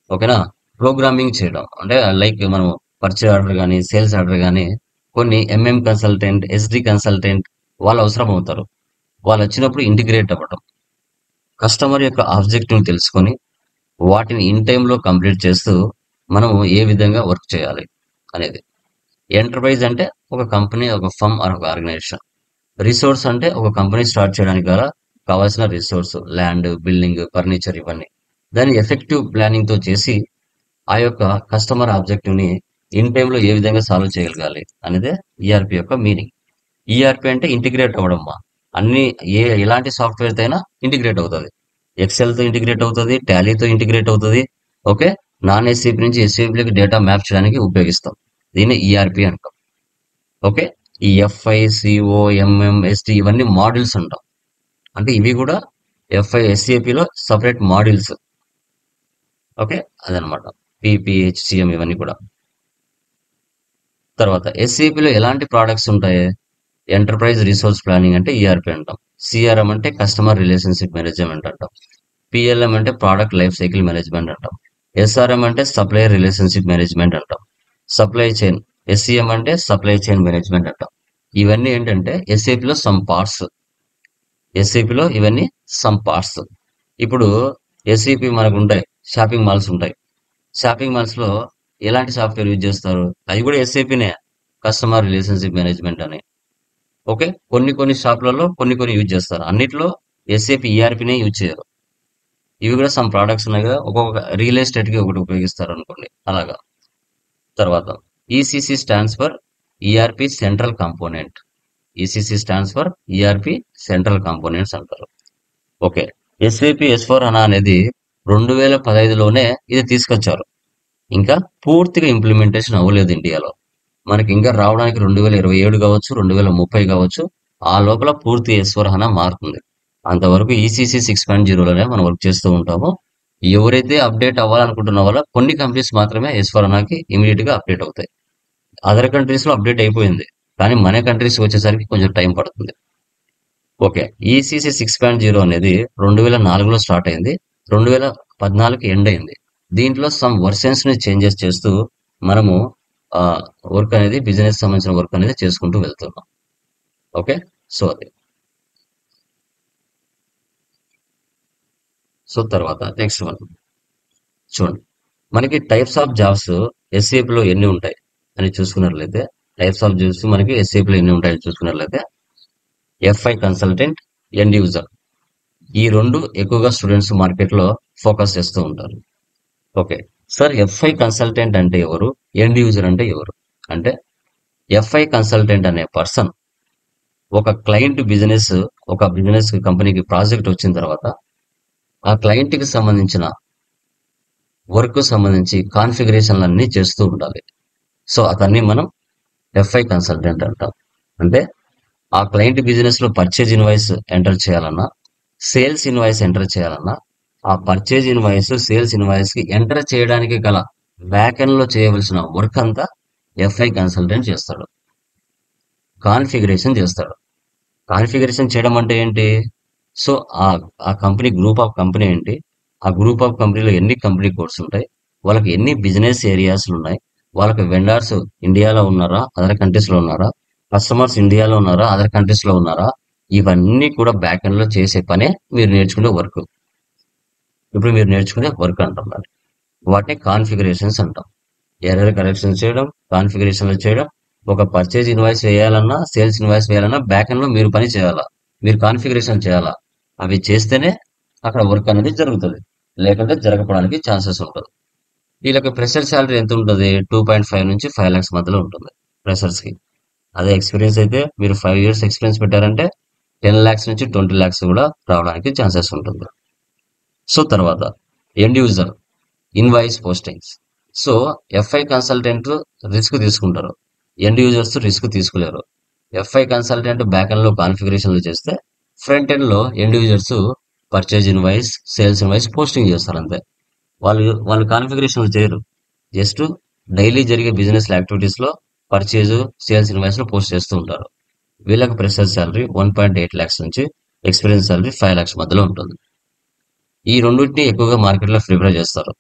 [SPEAKER 2] ఓకేనా, ప్రోగ్రామింగ్ చేయడం అంటే లైక్ మనం పర్చేజ్ ఆర్డర్ కానీ, సేల్స్ ఆర్డర్ కానీ కొన్ని ఎంఎం కన్సల్టెంట్, ఎస్డి కన్సల్టెంట్ వాళ్ళు అవసరం అవుతారు. వాళ్ళు వచ్చినప్పుడు ఇంటిగ్రేట్ అవ్వడం, కస్టమర్ యొక్క ఆబ్జెక్టివ్ తెలుసుకొని వాటిని ఇన్ టైంలో కంప్లీట్ చేస్తూ మనము ఏ విధంగా వర్క్ చేయాలి అనేది. ఎంటర్ప్రైజ్ అంటే ఒక కంపెనీ, ఒక ఫర్మ్ ఆర్ ఒక ఆర్గనైజేషన్. రిసోర్స్ అంటే ఒక కంపెనీ స్టార్ట్ చేయడానికి గల కావాల్సిన రిసోర్స్, ల్యాండ్, బిల్డింగ్, ఫర్నిచర్, ఇవన్నీ దాన్ని ఎఫెక్టివ్ ప్లానింగ్ తో చేసి ఆ యొక్క కస్టమర్ ఆబ్జెక్టివ్ ని ఇన్ టైంలో ఏ విధంగా సాల్వ్ చేయగలగాలి అనేదే ఈఆర్పి యొక్క మీనింగ్. ఈఆర్పి అంటే ఇంటిగ్రేట్ అవ్వడం. అన్ని ఎలాంటి సాఫ్ట్వేర్ తో అయినా ఇంటిగ్రేట్ అవుతుంది. ఎక్సెల్ తో ఇంటిగ్రేట్ అవుతుంది, టాలీతో ఇంటిగ్రేట్ అవుతుంది. ఓకే, నాన్ ఎస్ఏపి నుంచి ఎస్ఏపిలోకి డేటా మ్యాప్ చేయడానికి ఉపయోగిస్తాం. దీన్ని ఈఆర్పి అంటాం. ఓకే, ఈ FI, CO, MM, SD ఇవన్నీ మాడ్యూల్స్ అంటాం. అంటే ఇవి కూడా FI SAPలో సపరేట్ మాడ్యూల్స్. ఓకే, అదనమాట. PP, HCM ఇవన్నీ కూడా. తర్వాత SAPలో ఎలాంటి ప్రోడక్ట్స్ ఉంటాయి? ఎంటర్ప్రైజ్ రిసోర్స్ ప్లానింగ్ అంటే ఈఆర్పి అంటాం. CRM అంటే కస్టమర్ రిలేషన్షిప్ మేనేజ్మెంట్ అంటాం. PLM అంటే ప్రోడక్ట్ లైఫ్ సైకిల్ మేనేజ్మెంట్ అంటాం. SRM అంటే సప్లయర్ రిలేషన్షిప్ మేనేజ్మెంట్ అంటాం. సప్లై చైన్, SCM అంటే సప్లై చైన్ మేనేజ్మెంట్ అంటాం. ఇవన్నీ ఏంటంటే ఎస్ఏపిలో సమ్ పార్ట్స్. ఎస్ఏపిలో ఇవన్నీ సమ్ పార్ట్స్. ఇప్పుడు ఎస్ఏపి మనకు ఉంటాయి, షాపింగ్ మాల్స్ ఉంటాయి. షాపింగ్ మాల్స్ లో ఎలాంటి సాఫ్ట్వేర్ యూజ్ చేస్తారు? అవి కూడా ఎస్ఏపినే, కస్టమర్ రిలేషన్షిప్ మేనేజ్మెంట్ అని. ఓకే, కొన్ని షాప్లలో కొన్ని యూజ్ చేస్తారు. అన్నిట్లో ఎస్ఏపి ఈఆర్పినే యూజ్ చేయరు. ఇవి కూడా సమ్ ప్రోడక్ట్స్ ఉన్నాయి కదా, ఒక్కొక్క రియల్ ఎస్టేట్ కి ఒకటి ఉపయోగిస్తారు అనుకోండి, అలాగా. తర్వాత ECC stands for ERP central component. ECC stands for ERP central components అంటారు. ఓకే, ఎస్ఏపి S/4HANA అనేది 2015లోనే ఇది తీసుకొచ్చారు. ఇంకా పూర్తిగా ఇంప్లిమెంటేషన్ అవ్వలేదు ఇండియాలో. మనకి ఇంకా రావడానికి 2027 కావచ్చు, 2030 కావచ్చు. ఆ లోపల పూర్తి S/4HANA మారుతుంది. అంతవరకు ఈసీసీ 6.0లోనే మనం వర్క్ చేస్తూ ఉంటాము. ఎవరైతే అప్డేట్ అవ్వాలనుకుంటున్న వాళ్ళ కొన్ని కంపెనీస్ మాత్రమే S/4HANAకి ఇమీడియట్ గా అప్డేట్ అవుతాయి. అదర్ కంట్రీస్ లో అప్డేట్ అయిపోయింది, కానీ మన కంట్రీస్ వచ్చేసరికి కొంచెం టైం పడుతుంది. ఓకే, ఈసీసీ 6.0 అనేది 2004లో స్టార్ట్ అయింది, 2014కి ఎండ్ అయింది. దీంట్లో సమ్ వర్షన్స్ ని చేంజెస్ చేస్తూ మనము వర్క్ అనేది, బిజినెస్ సంబంధించిన వర్క్ అనేది చేసుకుంటూ వెళ్తున్నాం. ఓకే, సో అది. సో తర్వాత నెక్స్ట్ వన్ చూడండి, మనకి టైప్స్ ఆఫ్ జాబ్స్ ఎస్ఏపిలో ఎన్ని ఉంటాయి అని చూసుకున్నట్లయితే, టైప్స్ ఆఫ్ జాబ్స్ మనకి ఎస్ఏపిలో ఎన్ని ఉంటాయని చూసుకున్నట్లయితే, FI కన్సల్టెంట్, ఎండ్ యూజర్, ఈ రెండు ఎక్కువగా స్టూడెంట్స్ మార్కెట్ లో ఫోకస్ చేస్తూ ఉంటారు. ఓకే సార్, FI కన్సల్టెంట్ అంటే ఎవరు, ఎండ్ యూజర్ అంటే ఎవరు అంటే, FI కన్సల్టెంట్ అనే పర్సన్ ఒక క్లయింట్ బిజినెస్, ఒక బిజినెస్ కంపెనీకి ప్రాజెక్ట్ వచ్చిన తర్వాత ఆ క్లయింట్ కి సంబంధించిన వర్క్ సంబంధించి కాన్ఫిగరేషన్లన్నీ చేస్తూ ఉండాలి. సో అతన్ని మనం FI కన్సల్టెంట్ అంటాం. అంటే ఆ క్లయింట్ బిజినెస్ లో పర్చేజ్ ఇన్వాయిస్ ఎంటర్ చేయాలన్నా, సేల్స్ ఇన్వాయిస్ ఎంటర్ చేయాలన్నా, ఆ పర్చేజ్ ఇన్వాయిస్, సేల్స్ ఇన్వాయిస్ కి ఎంటర్ చేయడానికి గల బ్యాక్ ఎండ్ లో చేయవలసిన వర్క్ అంతా FI కన్సల్టెంట్ చేస్తాడు. కాన్ఫిగరేషన్ చేస్తాడు. కాన్ఫిగరేషన్ చేయడం అంటే ఏంటి? సో ఆ కంపెనీ గ్రూప్ ఆఫ్ కంపెనీ ఏంటి, ఆ గ్రూప్ ఆఫ్ కంపెనీలో ఎన్ని కంపెనీ కోడ్స్ ఉంటాయి, వాళ్ళకి ఎన్ని బిజినెస్ ఏరియాస్ ఉన్నాయి, వాళ్ళకి వెండర్స్ ఇండియాలో ఉన్నారా అదర్ కంట్రీస్ లో ఉన్నారా, కస్టమర్స్ ఇండియాలో ఉన్నారా అదర్ కంట్రీస్ లో ఉన్నారా, ఇవన్నీ కూడా బ్యాక్ ఎండ్ లో చేసే పనే మీరు నేర్చుకునే వర్క్. ఇప్పుడు మీరు నేర్చుకునే వర్క్ అంటున్నారు. వాటిని కాన్ఫిగరేషన్స్ అంటాం. ఎర్రర్ కరెక్షన్ చేయడం, కాన్ఫిగరేషన్లు చేయడం. ఒక పర్చేజ్ ఇన్వాయిస్ వేయాలన్నా, సేల్స్ ఇన్వాయిస్ వేయాలన్నా బ్యాక్ ఎండ్ లో మీరు పని చేయాలా, మీరు కాన్ఫిగరేషన్ చేయాలా. అవి చేస్తేనే అక్కడ వర్క్ అనేది జరుగుతుంది, లేకుంటే జరగడానికి ఛాన్సెస్ ఉంటుంది. వీళ్ళకి ప్రెషర్ శాలరీ ఎంత ఉంటుంది? 2.5 నుంచి 5 lakhs మధ్యలో ఉంటుంది ఫ్రెషర్స్ కి. అదే ఎక్స్పీరియన్స్ అయితే మీరు 5 years ఎక్స్పీరియన్స్ పెట్టారంటే 10 lakhs నుంచి 20 lakhs కూడా రావడానికి ఛాన్సెస్ ఉంటుంది. సో తర్వాత end user invoice postings. So FI consultant risk తీసుకుంటారు, ఎండ్ యూజర్స్ రిస్క్ తీసుకోలేరు. ఎఫ్ఐ కన్సల్టెంట్ బ్యాక్ ఎండ్ లో కాన్ఫిగరేషన్లు చేస్తే, ఫ్రంట్ ఎండ్ లో end users purchase invoice, sales invoice posting చేస్తారు అంతే. వాళ్ళు కాన్ఫిగరేషన్లు చేయరు, జస్ట్ డైలీ జరిగే బిజినెస్ యాక్టివిటీస్ లో పర్చేజ్, సేల్స్ ఇన్వాయిస్ లో పోస్ట్ చేస్తూ ఉంటారు. వీళ్ళకి ప్రెషర్ శాలరీ 1.8 lakhs నుంచి ఎక్స్పీరియన్స్ శాలరీ 5 lakhs మధ్యలో ఉంటుంది. ఈ రెండింటిని ఎక్కువగా మార్కెట్ లో ప్రిఫర్ చేస్తారు.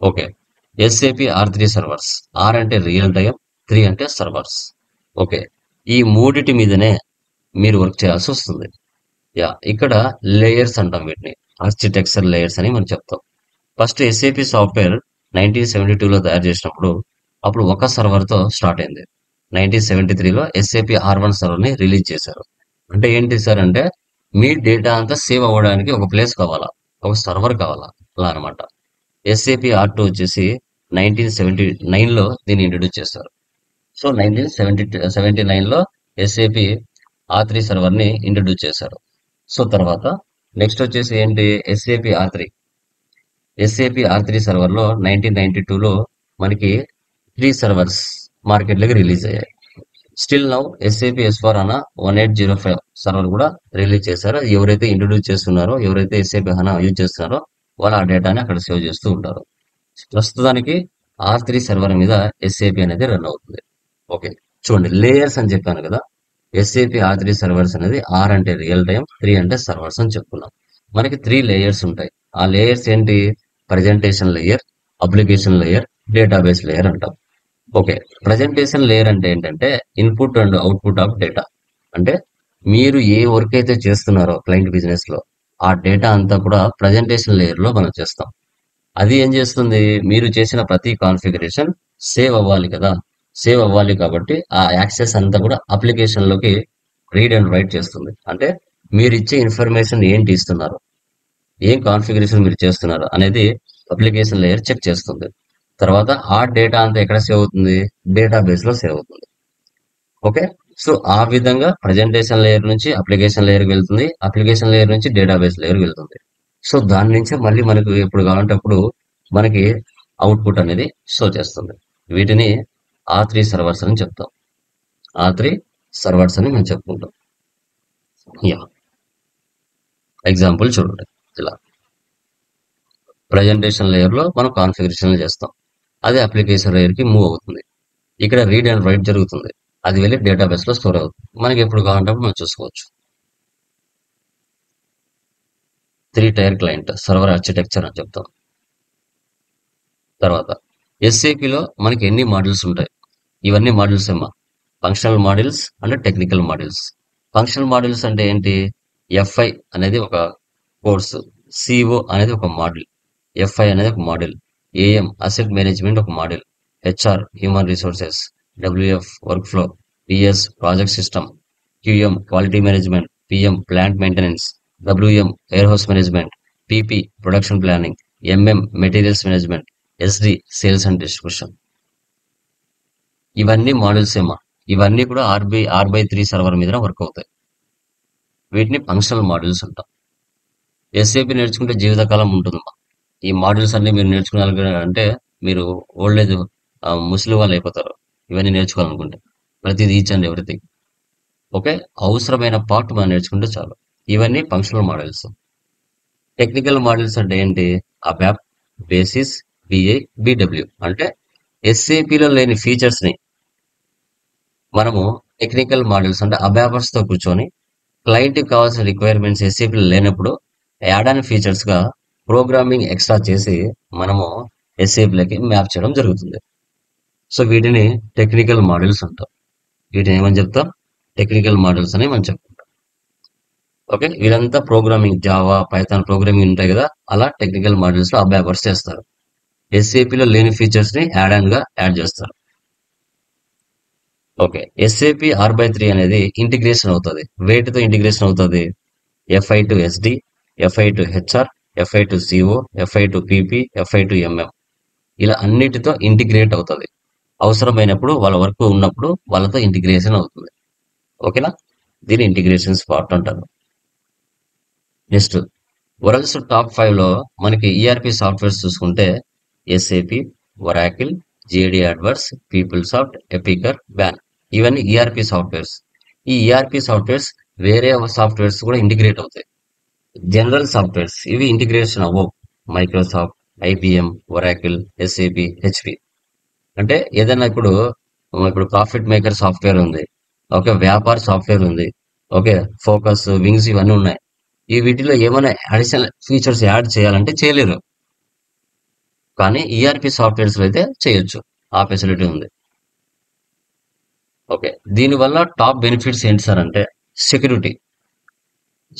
[SPEAKER 2] Okay, SAP R3 servers. R అంటే రియల్ టైం, 3 అంటే సర్వర్స్. ఓకే, ఈ మూడిటి మీదనే మీరు వర్క్ చేయాల్సి వస్తుంది. యా, ఇక్కడ లేయర్స్ అంటాం వీటిని, ఆర్కిటెక్చర్ లేయర్స్ అని మనం చెప్తాం. ఫస్ట్ ఎస్ఏపి సాఫ్ట్వేర్ 1972లో తయారు చేసినప్పుడు అప్పుడు ఒక సర్వర్ తో స్టార్ట్ అయింది. 1973లో ఎస్ఏపి R1 సర్వర్ ని రిలీజ్ చేశారు. అంటే ఏంటి సార్ అంటే, మీ డేటా అంతా సేవ్ అవ్వడానికి ఒక ప్లేస్ కావాలా, ఒక సర్వర్ కావాలా, అలా అనమాట. ఎస్ఏపి R2 వచ్చేసి 1979లో దీన్ని ఇంట్రడ్యూస్ చేశారు. సో 1979లో ఎస్ఏపి R3 సర్వర్ ని ఇంట్రడ్యూస్ చేశారు. సో తర్వాత నెక్స్ట్ వచ్చేసి ఏంటి, ఎస్ఏపి R3 సర్వర్ లో 1992లో మనకి 3 సర్వర్స్ మార్కెట్ లోకి రిలీజ్ అయ్యాయి. Still now SAP S/4HANA 1805 server కూడా రిలీజ్ చేశారు. ఎవరైతే ఇంట్రడ్యూస్ చేస్తున్నారో, ఎవరైతే ఎస్ఏపి HANA యూజ్ చేస్తున్నారో వాళ్ళు ఆ డేటాని అక్కడ సేవ్ చేస్తూ ఉంటారు. ప్రస్తుతానికి R3 సర్వర్ మీద ఎస్ఏపి అనేది రన్ అవుతుంది. ఓకే, చూడండి లేయర్స్ అని చెప్పాను కదా. ఎస్ఏపి R3 సర్వర్స్ అనేది R అంటే రియల్ టైం, 3 అంటే సర్వర్స్ అని చెప్పుకున్నాం. మనకి 3 లేయర్స్ ఉంటాయి. ఆ లేయర్స్ ఏంటి? Presentation layer, application layer, database layer అంటాం. ఓకే, ప్రజెంటేషన్ లేయర్ అంటే ఏంటంటే input and output of data. అంటే మీరు ఏ వర్క్ అయితే చేస్తున్నారో క్లయింట్ బిజినెస్ లో, ఆ డేటా అంతా కూడా ప్రజెంటేషన్ లేయర్ లో మనం చేస్తాం. అది ఏం చేస్తుంది? మీరు చేసిన ప్రతి కాన్ఫిగరేషన్ సేవ్ అవ్వాలి కదా. సేవ్ అవ్వాలి కాబట్టి ఆ యాక్సెస్ అంతా కూడా అప్లికేషన్ లోకి రీడ్ అండ్ రైట్ చేస్తుంది. అంటే మీరు ఇచ్చే ఇన్ఫర్మేషన్ ఏంటి ఇస్తున్నారు, ఏం కాన్ఫిగరేషన్ మీరు చేస్తున్నారు అనేది అప్లికేషన్ లేయర్ చెక్ చేస్తుంది. తర్వాత ఆ డేటా అంతా ఎక్కడ సేవ్ అవుతుంది? డేటాబేస్ లో సేవ్ అవుతుంది. ఓకే, సో ఆ విధంగా ప్రజెంటేషన్ లేయర్ నుంచి అప్లికేషన్ లేయర్ వెళ్తుంది, అప్లికేషన్ లేయర్ నుంచి డేటాబేస్ లేయర్ వెళ్తుంది. సో దాని నుంచి మళ్ళీ మనకు ఎప్పుడు కావాలంటే అప్పుడు మనకి అవుట్పుట్ అనేది షో చేస్తుంది. వీటిని R3 సర్వర్స్ అని చెప్తాం. R3 సర్వర్స్ అని మనం చెప్పుకుంటాం. యా, ఎగ్జాంపుల్ చూడండి. ఇలా ప్రజెంటేషన్ లేయర్ లో మనం కాన్ఫిగరేషన్ చేస్తాం, అది అప్లికేషన్ లేయర్ కి మూవ్ అవుతుంది. ఇక్కడ రీడ్ అండ్ రైట్ జరుగుతుంది, అది వెళ్ళి డేటాబేస్ లో స్టోర్ అవుతుంది. మనకి ఎప్పుడు కావాలంటే మనం చూసుకోవచ్చు. 3 టైర్ క్లయింట్ సర్వర్ ఆర్కిటెక్చర్ అని చెప్తాం. తర్వాత ఎస్ఏపిలో మనకి ఎన్ని మాడ్యూల్స్ ఉంటాయి? ఇవన్నీ మాడ్యూల్స్ ఏమా? Functional modules and technical modules. Functional modules అంటే ఏంటి? ఎఫ్ఐ అనేది ఒక కోర్సు, సిఓ అనేది ఒక మాడ్యూల్, ఎఫ్ఐ అనేది ఒక మాడ్యూల్, ఏఎం అసెట్ మేనేజ్మెంట్ ఒక module, HR human resources, WF work flow, PS project system, QM quality management, PM plant maintenance, WM warehouse management, PP production planning, MM materials management, SD sales and distribution. ఇవన్నీ modules ఏమా? ఇవన్నీ కూడా R/3 server మీద work అవుతాయి. వీటిని functional modules అంటాం. SAP నేర్చుకుంటే జీవితకాలం ఉంటుందమ్మా. ఈ మాడ్యూల్స్ అన్ని మీరు నేర్చుకోవాలంటే మీరు ఓల్డ్ ఏజ్ ముసలి వాళ్ళు అయిపోతారు ఇవన్నీ నేర్చుకోవాలనుకుంటే. ప్రతిదీ ఈచ్ అండ్ ఎవ్రీథింగ్. ఓకే, అవసరమైన పార్ట్ మనం నేర్చుకుంటే చాలు. ఇవన్నీ ఫంక్షనల్ మాడ్యూల్స్. టెక్నికల్ మాడ్యూల్స్ అంటే ఏంటి? అబాప్, బేసిస్, బిఐ, బిడబ్ల్యూ. అంటే ఎస్ఏపిలో లేని ఫీచర్స్ ని మనము టెక్నికల్ మాడ్యూల్స్ అంటే అబాకస్ తో కూర్చొని క్లయింట్ కి కావాల్సిన రిక్వైర్మెంట్స్ ఎస్ఏపీ లేనప్పుడు యాడ్ ఆన్ ఫీచర్స్ గా ప్రోగ్రామింగ్ ఎక్స్ట్రా చేసి మనము ఎస్ఏపీలకి మ్యాప్ చేయడం జరుగుతుంది. సో వీటిని టెక్నికల్ మాడ్యూల్స్ అంటాం. వీటిని ఏమని చెప్తాం? టెక్నికల్ మాడ్యూల్స్ అని మనం చెప్పుకుంటాం. ఓకే, వీరంతా ప్రోగ్రామింగ్ జావా పైథాన్ ప్రోగ్రామింగ్ ఉంటాయి కదా, అలా టెక్నికల్ మాడ్యూల్స్ లో అబాకస్ చేస్తారు. ఎస్ఏపీలో లేని ఫీచర్స్ ని యాడ్ ఆన్ గా యాడ్ చేస్తారు. ఓకే, ఎస్ఏపీ R/3 అనేది ఇంటిగ్రేషన్ అవుతుంది. వేటితో ఇంటిగ్రేషన్ అవుతుంది? FI to SD, FI to HR, FI to CO, FI to PP, FI to MM, ఇలా అన్నిటితో ఇంటిగ్రేట్ అవుతుంది. అవసరమైనప్పుడు వాళ్ళ వర్క్ ఉన్నప్పుడు వాళ్ళతో ఇంటిగ్రేషన్ అవుతుంది. ఓకేనా, దీని ఇంటిగ్రేషన్స్ పార్ట్ అంటారు. నెక్స్ట్ వరల్డ్స్ టాప్ 5 లో మనకి ERP సాఫ్ట్వేర్స్ చూసుకుంటే SAP, Oracle, JD Adwords, PeopleSoft, Epicor, BAN, ఇవన్నీ ERP సాఫ్ట్వేర్స్. ఈ ERP సాఫ్ట్వేర్స్ వేరే సాఫ్ట్వేర్స్ కూడా ఇంటిగ్రేట్ అవుతాయి. జనరల్ సాఫ్ట్వేర్స్ ఇవి ఇంటిగ్రేషన్ అవ్వవు. Microsoft, IBM, Oracle, SAP, HP. అంటే ఏదైనా ఇప్పుడు ప్రాఫిట్ మేకర్ సాఫ్ట్వేర్ ఉంది, ఓకే, వ్యాపార సాఫ్ట్వేర్ ఉంది, ఓకే, ఫోకస్, వింగ్స్ ఇవన్నీ ఉన్నాయి. ఈ వీటిలో ఏమైనా అడిషనల్ ఫీచర్స్ యాడ్ చేయాలంటే చేయలేరు. కానీ ERP సాఫ్ట్వేర్స్ అయితే చేయొచ్చు, ఆ ఫెసిలిటీ ఉంది. ఓకే, దీనివల్ల టాప్ బెనిఫిట్స్ ఏంటి సార్ అంటే సెక్యూరిటీ,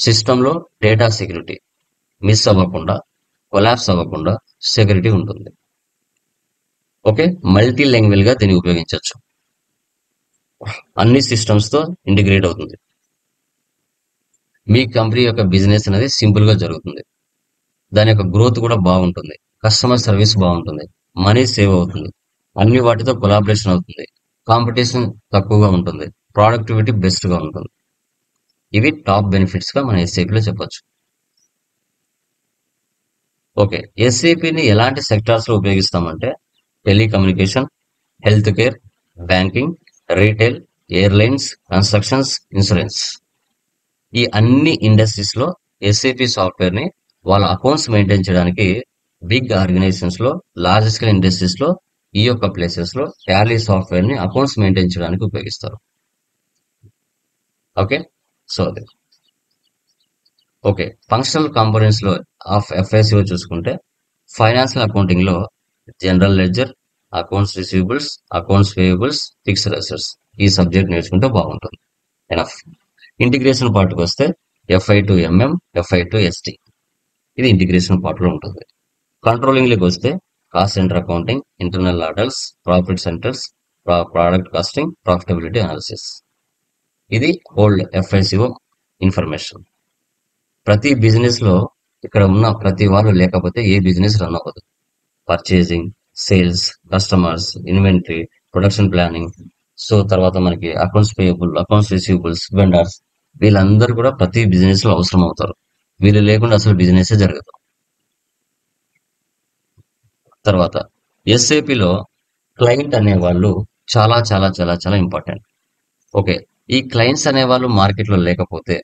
[SPEAKER 2] సిస్టంలో డేటా సెక్యూరిటీ మిస్ అవ్వకుండా, కొలాప్స్ అవ్వకుండా సెక్యూరిటీ ఉంటుంది. ఓకే, మల్టీ లాంగ్వేజ్ గా దీన్ని ఉపయోగించవచ్చు. అన్ని సిస్టమ్స్ తో ఇంటిగ్రేట్ అవుతుంది. మీ కంపెనీ యొక్క బిజినెస్ అనేది సింపుల్ గా జరుగుతుంది. దాని యొక్క గ్రోత్ కూడా బాగుంటుంది. కస్టమర్ సర్వీస్ బాగుంటుంది. మనీ సేవ్ అవుతుంది. అన్ని వాటితో కొలాబరేషన్ అవుతుంది. కాంపిటీషన్ తక్కువగా ఉంటుంది. ప్రొడక్టివిటీ బెస్ట్ గా ఉంటుంది. ఇవి టాప్ బెనిఫిట్స్ గా మన ఎస్ఏపీలో చెప్పొచ్చు. ఓకే, ఎస్ఏపీని ఎలాంటి సెక్టార్స్ లో ఉపయోగిస్తామంటే telecommunication, health care, banking, retail, airlines, constructions, insurance, ఈ అన్ని ఇండస్ట్రీస్ లో ఎస్ఏపీ సాఫ్ట్వేర్ ని వాళ్ళ అకౌంట్స్ మెయింటైన్ చేయడానికి, బిగ్ ఆర్గనైజేషన్స్ లో, లార్జ్ స్కేల్ ఇండస్ట్రీస్ లో, ఈ యొక్క ప్లేసెస్ లో టాలీ సాఫ్ట్వేర్ ని అకౌంట్స్ మెయింటైన్ చేయడానికి ఉపయోగిస్తారు. ఓకే, సో అదే. ఓకే, ఫంక్షనల్ కాంపోనెంట్స్ లో ఆఫ్ FICO చూసుకుంటే ఫైనాన్షియల్ అకౌంటింగ్ లో general ledger, accounts receivables, accounts payables, fixed assets, ఈ సబ్జెక్ట్ నేర్చుకుంటే బాగుంటుంది. ఎనఫ్. ఇంటిగ్రేషన్ పార్ట్కి వస్తే FI to MM, FI to SD, ఇది ఇంటిగ్రేషన్ పార్ట్ లో ఉంటుంది. కంట్రోలింగ్ లోకి వస్తే cost centre accounting, internal orders, profit centres, product costing, profitability analysis, ఇది ఓల్డ్ FICO ఇన్ఫర్మేషన్. ప్రతి బిజినెస్ లో ఇక్కడ ఉన్న ప్రతి వాళ్ళు లేకపోతే ఏ బిజినెస్ రన్ అవ్వదు. Purchasing, sales, customers, inventory, production planning, so తర్వాత మనకి accounts payable, accounts receivables, vendors, వీళ్ళందరూ కూడా ప్రతి బిజినెస్ లో అవసరం అవుతారు. వీళ్ళు లేకుండా అసలు బిజినెస్ జరగదు. తర్వాత ఎస్ఏపిలో క్లయింట్ అనేవాళ్ళు చాలా చాలా చాలా చాలా ఇంపార్టెంట్. ఓకే, ఈ క్లయింట్స్ అనేవాళ్ళు మార్కెట్లో లేకపోతే,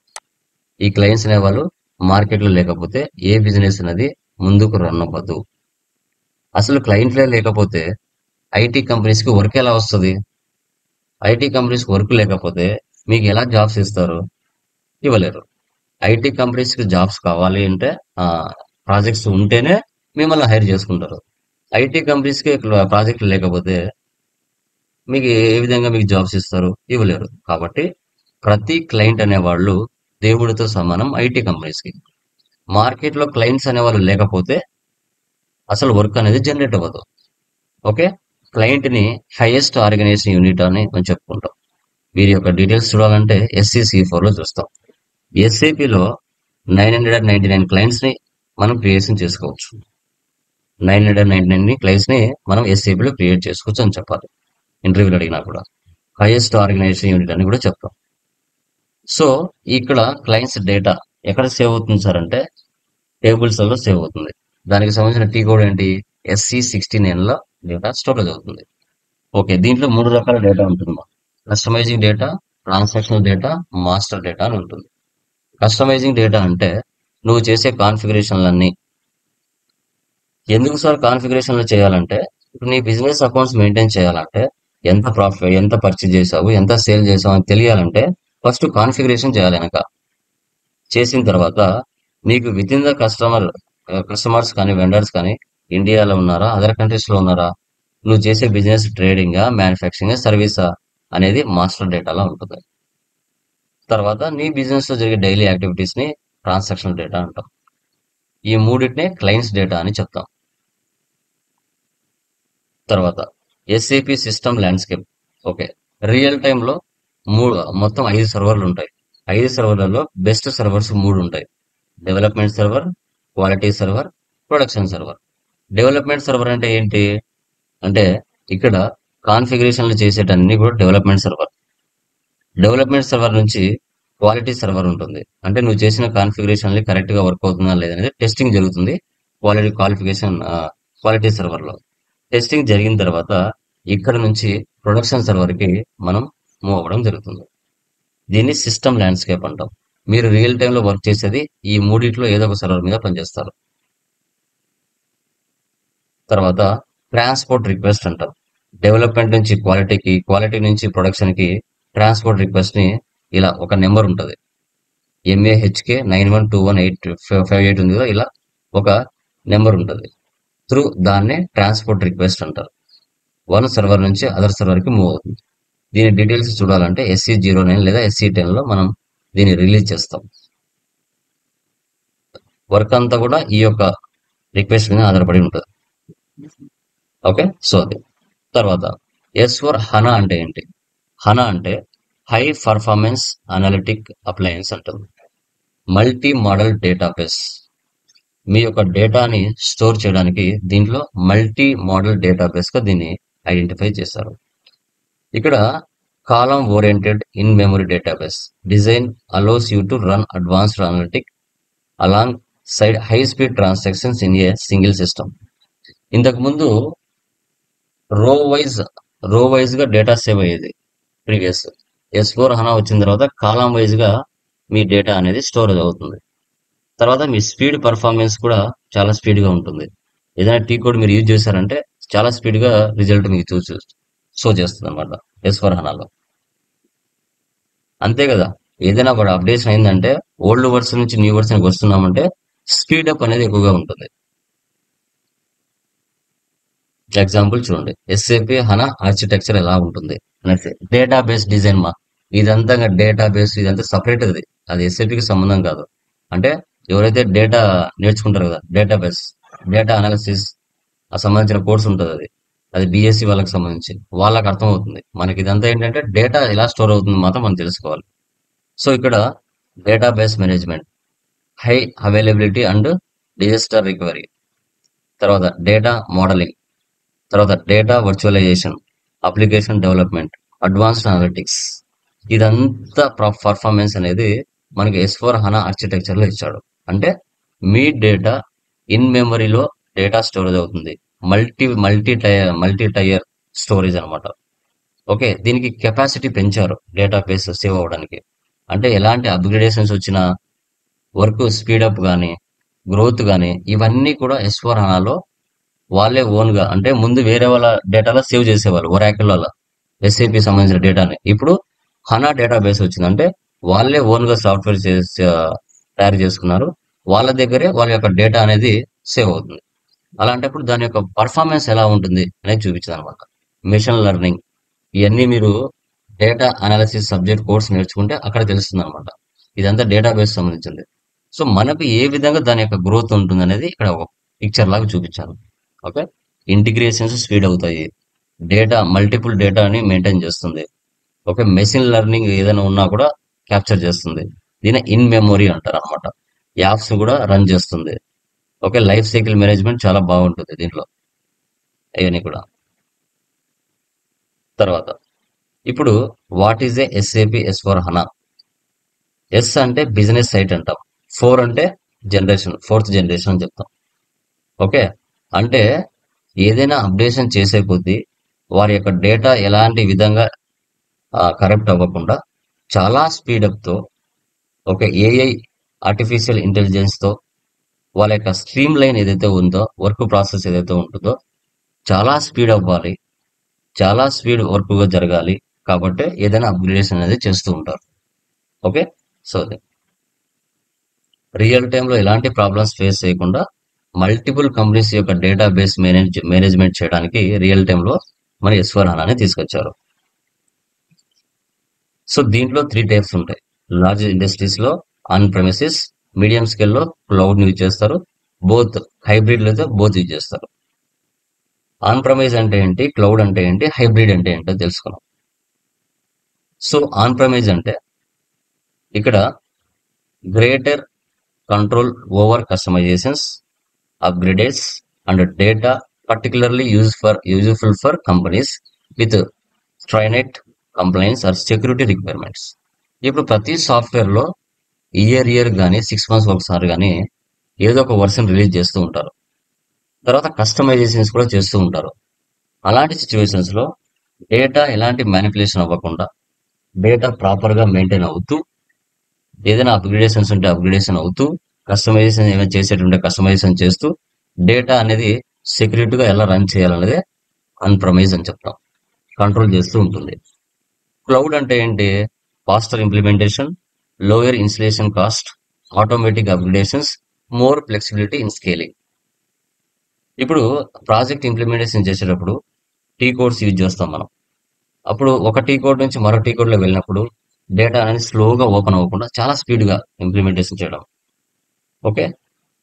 [SPEAKER 2] ఏ బిజినెస్ అనేది ముందుకు రన్ అవ్వదు. అసలు క్లయింట్లే లేకపోతే ఐటీ కంపెనీస్కి వర్క్ ఎలా వస్తుంది? ఐటీ కంపెనీస్కి వర్క్ లేకపోతే మీకు ఎలా జాబ్స్ ఇస్తారు? ఇవ్వలేరు. ఐటీ కంపెనీస్కి జాబ్స్ కావాలి అంటే ప్రాజెక్ట్స్ ఉంటేనే మిమ్మల్ని హైర్ చేసుకుంటారు. ఐటీ కంపెనీస్కి ప్రాజెక్టులు లేకపోతే మీకు ఏ విధంగా మీకు జాబ్స్ ఇస్తారు? ఇవ్వలేరు. కాబట్టి ప్రతి క్లయింట్ అనేవాళ్ళు దేవుడితో సమానం ఐటీ కంపెనీస్కి. మార్కెట్లో క్లయింట్స్ అనేవాళ్ళు లేకపోతే అసలు వర్క్ అనేది జనరేట్ అవ్వదు. ఓకే, క్లయింట్ ని హైయెస్ట్ ఆర్గనైజేషన్ యూనిట్ అని మనం చెప్పుకుంటాం. వీరి యొక్క డీటెయిల్స్ చూడాలంటే SCC4 లో చూస్తాం. ఎస్ఏపిలో 999 క్లయింట్స్ ని మనం క్రియేషన్ చేసుకోవచ్చు. 999 క్లయింట్స్ ని మనం ఎస్ఏపిలో క్రియేట్ చేసుకోవచ్చు అని చెప్పాలి. ఇంటర్వ్యూలు అడిగినా కూడా హైయెస్ట్ ఆర్గనైజేషన్ యూనిట్ అని కూడా చెప్తాం. సో ఇక్కడ క్లయింట్స్ డేటా ఎక్కడ సేవ్ అవుతుంది సార్ అంటే టేబుల్స్ లో సేవ్ అవుతుంది. దానికి సంబంధించిన టీ కోడ్ ఏంటి? SC69 లో డేటా స్టోరేజ్ అవుతుంది. ఓకే, దీంట్లో 3 రకాల డేటా ఉంటుంది. Customising data, transactional data, master data అని ఉంటుంది. కస్టమైజింగ్ డేటా అంటే నువ్వు చేసే కాన్ఫిగరేషన్లన్నీ. ఎందుకు సార్ కాన్ఫిగరేషన్లు చేయాలంటే ఇప్పుడు నీ బిజినెస్ అకౌంట్స్ మెయింటైన్ చేయాలంటే ఎంత ప్రాఫిట్, ఎంత పర్చేజ్ చేసావు, ఎంత సేల్ చేసావు అని తెలియాలంటే ఫస్ట్ కాన్ఫిగరేషన్ చేయాలి వెనక. చేసిన తర్వాత నీకు విత్ ఇన్ ద కస్టమర్స్ కానీ వెండర్స్ కానీ ఇండియాలో ఉన్నారా, అదర్ కంట్రీస్ లో ఉన్నారా, నువ్వు చేసే బిజినెస్ ట్రేడింగ్, మ్యానుఫ్యాక్చరింగ్, సర్వీసా అనేది మాస్టర్ డేటాలో ఉంటుంది. తర్వాత నీ బిజినెస్ లో జరిగే డైలీ యాక్టివిటీస్ ని ట్రాన్సాక్షన్ డేటా అంటాం. ఈ మూడింటినే క్లయింట్స్ డేటా అని చెప్తాం. తర్వాత SAP system landscape. Okay, real టైంలో మొత్తం 5 సర్వర్లు ఉంటాయి. 5 సర్వర్లలో బెస్ట్ సర్వర్స్ 3 ఉంటాయి. Development server, quality server, production server. Development server అంటే ఏంటి అంటే ఇక్కడ కాన్ఫిగరేషన్లు చేసేటన్ని కూడా డెవలప్మెంట్ సర్వర్. డెవలప్మెంట్ సర్వర్ నుంచి క్వాలిటీ సర్వర్ ఉంటుంది. అంటే నువ్వు చేసిన కాన్ఫిగరేషన్ కరెక్ట్ గా వర్క్ అవుతుందా లేదనేది టెస్టింగ్ జరుగుతుంది క్వాలిటీ సర్వర్ లో. టెస్టింగ్ జరిగిన తర్వాత ఇక్కడ నుంచి ప్రొడక్షన్ సర్వర్ కి మనం మూవ్ అవ్వడం జరుగుతుంది. దీన్ని సిస్టమ్ ల్యాండ్స్కేప్ అంటాం. మీరు రియల్ టైంలో వర్క్ చేసేది ఈ మూడిట్లో ఏదో ఒక సర్వర్ మీద పనిచేస్తారు. తర్వాత ట్రాన్స్పోర్ట్ రిక్వెస్ట్ అంటాం. డెవలప్మెంట్ నుంచి క్వాలిటీకి, క్వాలిటీ నుంచి ప్రొడక్షన్ కి ట్రాన్స్పోర్ట్ రిక్వెస్ట్ ని ఇలా ఒక నెంబర్ ఉంటుంది, MAHK 912185 ఉంది కదా, ఇలా ఒక నెంబర్ ఉంటుంది. దాన్నే ట్రాన్స్పోర్ట్ రిక్వెస్ట్ అంటారు. వన్ సర్వర్ నుంచి అదర్ సర్వర్ కి మూవ్ అవుతుంది. దీని డీటెయిల్స్ చూడాలంటే SC09 లేదా SC10 లో మనం దీన్ని రిలీజ్ చేస్తాం. వర్క్ అంతా కూడా ఈ యొక్క రిక్వెస్ట్ మీద ఆధారపడి ఉంటుంది. ఓకే, సో అది. తర్వాత S4 HANA అంటే ఏంటి? HANA అంటే హై పర్ఫార్మెన్స్ అనలిటిక్ అప్లయన్స్ అంటుంది. Multi model database. మీ యొక్క డేటాని స్టోర్ చేయడానికి దీంట్లో మల్టీ మోడల్ డేటాబేస్ గా దీన్ని ఐడెంటిఫై చేశారు. ఇక్కడ column oriented in memory database design allows you to run advanced analytic alongside high speed transactions in a single system. ఇంతకు ముందు రో వైజ్ గా డేటా సేవ్ అయ్యేది ప్రీవియస్. S4 HANA వచ్చిన తర్వాత కాలం వైజ్ గా మీ డేటా అనేది స్టోరేజ్ అవుతుంది. తర్వాత మీ స్పీడ్ పర్ఫార్మెన్స్ కూడా చాలా స్పీడ్ గా ఉంటుంది. ఏదైనా టీ కోడ్ మీరు యూజ్ చేశారంటే చాలా స్పీడ్ గా రిజల్ట్ మీకు షో చేస్తుంది అనమాట S4 HANAలో. అంతే కదా, ఏదైనా కూడా అప్డేషన్ అయిందంటే ఓల్డ్ వర్షన్ నుంచి న్యూ వర్షన్కి వస్తున్నామంటే స్పీడప్ అనేది ఎక్కువగా ఉంటుంది. ఎగ్జాంపుల్ చూడండి, SAP HANA ఆర్కిటెక్చర్ ఎలా ఉంటుంది అనేసి. డేటాబేస్ డిజైన్ ఇదంతా డేటాబేస్ ఇదంతా సపరేట్, అది SAPకి సంబంధం కాదు. అంటే ఎవరైతే డేటా నేర్చుకుంటారు కదా, డేటా అనాలిసిస్ సంబంధించిన కోర్స్ ఉంటుంది, అది BSc వాళ్ళకి సంబంధించి వాళ్ళకి అర్థమవుతుంది. మనకి ఇదంతా ఏంటంటే డేటా ఎలా స్టోర్ అవుతుంది మాత్రం మనం తెలుసుకోవాలి. సో ఇక్కడ database management, high availability and disaster recovery, తర్వాత డేటా మోడలింగ్, తర్వాత data virtualization, application development, advanced analytics. ఇదంతా పర్ఫార్మెన్స్ అనేది మనకి S4 HANA ఆర్కిటెక్చర్ లో ఇచ్చాడు. అంటే మీ డేటా ఇన్ మెమరీలో డేటా స్టోరేజ్ అవుతుంది. మల్టీ టైర్ స్టోరేజ్ అనమాట. ఓకే, దీనికి కెపాసిటీ పెంచారు డేటాబేస్ సేవ్ అవ్వడానికి. అంటే ఎలాంటి అప్గ్రేడేషన్స్ వచ్చినా వర్క్ స్పీడప్ కానీ గ్రోత్ కానీ ఇవన్నీ కూడా S4 HANAలో వాళ్ళే ఓన్ గా, అంటే ముందు వేరే వాళ్ళ డేటాలో సేవ్ చేసేవాళ్ళు ఒరాకిల్ వల్ల SAP సంబంధించిన డేటాని. ఇప్పుడు HANA డేటాబేస్ వచ్చిందంటే వాళ్ళే ఓన్ గా సాఫ్ట్వేర్ తయారు చేసుకున్నారు, వాళ్ళ దగ్గరే వాళ్ళ యొక్క డేటా అనేది సేవ్ అవుతుంది. అలాంటప్పుడు దాని యొక్క పర్ఫార్మెన్స్ ఎలా ఉంటుంది అనేది చూపించింది అనమాట. మిషన్ లెర్నింగ్ ఇవన్నీ మీరు డేటా అనాలిసిస్ సబ్జెక్ట్ కోర్స్ నేర్చుకుంటే అక్కడ తెలుస్తుంది అనమాట. ఇదంతా డేటాబేస్ సంబంధించింది. సో మనకు ఏ విధంగా దాని యొక్క గ్రోత్ ఉంటుంది అనేది ఇక్కడ ఒక పిక్చర్ లాగా చూపించాను. ఓకే, ఇంటిగ్రేషన్స్ స్పీడ్ అవుతాయి, మల్టిపుల్ డేటాని మెయింటైన్ చేస్తుంది. ఓకే, మెషిన్ లెర్నింగ్ ఏదైనా ఉన్నా కూడా క్యాప్చర్ చేస్తుంది. దీని ఇన్ మెమొరీ అంటారు అనమాట. యాప్స్ కూడా రన్ చేస్తుంది. ఓకే, లైఫ్ సైకిల్ మేనేజ్మెంట్ చాలా బాగుంటుంది దీంట్లో, అవన్నీ కూడా. తర్వాత ఇప్పుడు what is a SAP S4 HANA? S అంటే బిజినెస్ సైట్ అంటాం, 4 అంటే జనరేషన్, 4th జనరేషన్ అని చెప్తాం. ఓకే, అంటే ఏదైనా అప్డేషన్ చేసే కొద్దీ వారి యొక్క డేటా ఎలాంటి విధంగా కరప్ట్ అవ్వకుండా చాలా స్పీడప్ తో, ఓకే, AI ఆర్టిఫిషియల్ ఇంటెలిజెన్స్ తో వాళ్ళ యొక్క స్ట్రీమ్ లైన్ ఏదైతే ఉందో, వర్క్ ప్రాసెస్ ఏదైతే ఉంటుందో చాలా స్పీడ్ అవ్వాలి. చాలా స్పీడ్ వర్క్గా జరగాలి కాబట్టి ఏదైనా అప్గ్రేడేషన్ అనేది చేస్తూ ఉంటారు. ఓకే, సో రియల్ టైంలో ఎలాంటి ప్రాబ్లమ్స్ ఫేస్ చేయకుండా మల్టిపుల్ కంపెనీస్ యొక్క డేటాబేస్ మేనేజ్మెంట్ చేయడానికి రియల్ టైంలో మన S/4HANA తీసుకొచ్చారు. సో దీంట్లో 3 టైప్స్ ఉంటాయి. లార్జ్ ఇండస్ట్రీస్ లో ఆన్ ప్రెమిసెస్, మీడియం స్కేల్ లో క్లౌడ్ యూజ్ చేస్తారు, బోత్ హైబ్రిడ్ అయితే బోత్ యూజ్ చేస్తారు. ఆన్ ప్రెమైజ్ అంటే ఏంటి, క్లౌడ్ అంటే ఏంటి, హైబ్రిడ్ అంటే ఏంటో తెలుసుకున్నాం. సో ఆన్ ప్రెమైజ్ అంటే ఇక్కడ greater control over customizations, upgrades, and data particularly useful for companies with stringent compliance or security requirements. ఇప్పుడు ప్రతి సాఫ్ట్వేర్ లో ఇయర్ కానీ 6 months ఒకసారి కానీ ఏదో ఒక వర్షన్ రిలీజ్ చేస్తూ ఉంటారు. తర్వాత కస్టమైజేషన్స్ కూడా చేస్తూ ఉంటారు. అలాంటి సిచ్యువేషన్స్ లో డేటా ఎలాంటి మ్యానిపులేషన్ అవ్వకుండా డేటా ప్రాపర్ గా మెయింటైన్ అవుతూ, ఏదైనా అప్గ్రేడేషన్స్ ఉంటే అప్గ్రేడేషన్ అవుతూ, కస్టమైజేషన్ ఏమైనా చేసేటుంటే కస్టమైజేషన్ చేస్తూ, డేటా అనేది సెక్యూరిటీగా ఎలా రన్ చేయాలనేది ఆన్ ప్రెమైజ్ అని చెప్తాం. కంట్రోల్ చేస్తూ ఉంటుంది. క్లౌడ్ అంటే ఏంటి, faster implementation, lower installation cost, automatic upgradations, more flexibility in scaling. ఇప్పుడు ప్రాజెక్ట్ ఇంప్లిమెంటేషన్ చేసేటప్పుడు టీ కోడ్స్ యూజ్ చేస్తాం మనం. అప్పుడు ఒక టీ కోడ్ నుంచి మరో టీ కోడ్ లో వెళ్ళినప్పుడు డేటా అనేది స్లోగా ఓపెన్ అవ్వకుండా చాలా స్పీడ్ గా ఇంప్లిమెంటేషన్ చేయడం. ఓకే,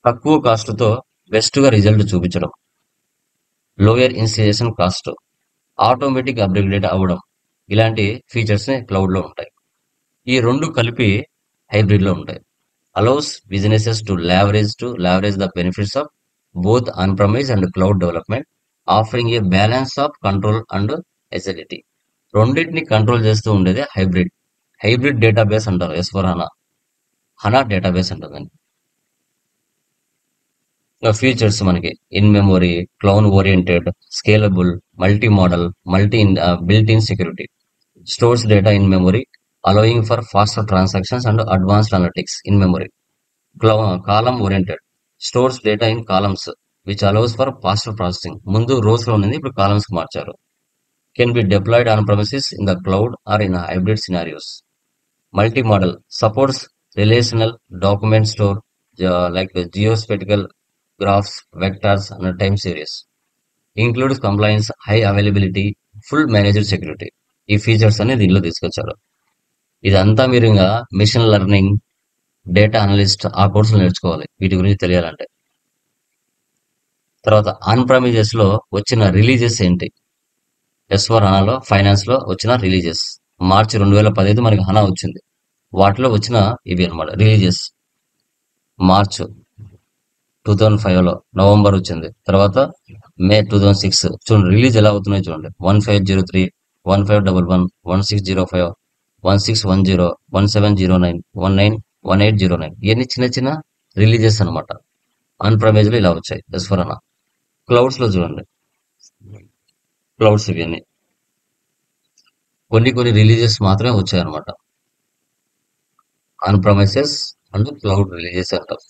[SPEAKER 2] తక్కువ కాస్ట్ తో బెస్ట్ గా రిజల్ట్ చూపించడం, lower installation cost, automatic upgrade అవ్వడం, ఇలాంటి ఫీచర్స్ క్లౌడ్ లో ఉంటాయి. ఈ రెండు కలిపి హైబ్రిడ్ లో ఉంటాయి. Allows businesses to leverage the benefits of both on premise and cloud development, offering a balance of control and agility. రెండింటిని కంట్రోల్ చేస్తూ ఉండేది హైబ్రిడ్ డేటాబేస్ అంటారు. S/4HANA డేటాబేస్ అంటుందండి. ఫీచర్స్ మనకి in memory, cloud oriented, scalable, multi modal, built in security, stores data in memory, allowing for faster transactions and advanced analytics in memory. Column oriented, stores data in columns which allows for faster processing. ముందు rows లో ఉన్నది ఇప్పుడు columns కి మార్చారు. Can be deployed on premises in the cloud or in hybrid scenarios. Multi-model supports relational document store like the geospatial graphs, vectors and time series. Includes compliance, high availability, full managed security. ఈ features అనేది దీనిలో తీసుకొచ్చారు. ఇదంతా మీరు ఇంకా machine learning, data analyst ఆ కోర్సులు నేర్చుకోవాలి వీటి గురించి తెలియాలంటే. తర్వాత ఆన్ ప్రెమైజెస్ లో వచ్చిన రిలీజెస్ ఏంటి, S/4HANAలో ఫైనాన్స్ లో వచ్చిన రిలీజెస్. మార్చి 2015 మనకి HANA వచ్చింది. వాటిలో వచ్చిన ఇవి అనమాట రిలీజెస్. మార్చ్ 2005లో నవంబర్ వచ్చింది. తర్వాత మే 2006 చూడండి రిలీజ్ ఎలా అవుతున్నాయి చూడండి. 1503, 1511, 1605, 1610, 1709, 1809 ఇవన్నీ చిన్న చిన్న రిలీజెస్ అనమాట. ఆన్ ప్రెమైజ్ లో ఇలా వచ్చాయి. S/4HANA క్లౌడ్స్ లో చూడండి, క్లౌడ్స్ ఇవన్నీ కొన్ని రిలీజెస్ మాత్రమే వచ్చాయి అనమాట. On premises and cloud releases అంటారు.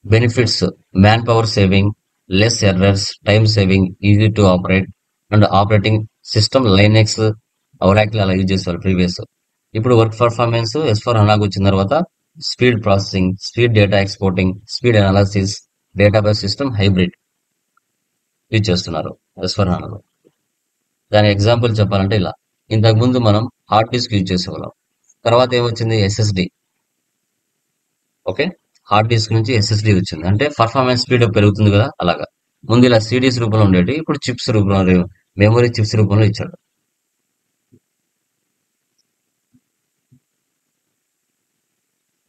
[SPEAKER 2] Benefits, man power saving, less errors, time saving, easy to operate and operating system Linux, Oracle అలా యూజ్ చేసేవాళ్ళు ప్రీవియస్. ఇప్పుడు వర్క్ పర్ఫార్మెన్స్ S/4HANAకు వచ్చిన తర్వాత speed processing, speed data exporting, speed analysis, database system hybrid use చేస్తున్నారు S/4HANAలో. దాని example చెప్పాలంటే ఇలా, ఇంతకుముందు మనం హార్డ్ డిస్క్ యూజ్ చేసేవాళ్ళం. తర్వాత ఏమొచ్చింది, SSD. ఓకే, హార్డ్ డిస్క్ నుంచి SSD వచ్చింది. అంటే పర్ఫార్మెన్స్ స్పీడ్ పెరుగుతుంది కదా, అలాగా. ముందు ఇలా సిడీస్ రూపంలో ఉండేవి, ఇప్పుడు చిప్స్ రూపంలో, మెమొరీ చిప్స్ రూపంలో ఇచ్చాడు.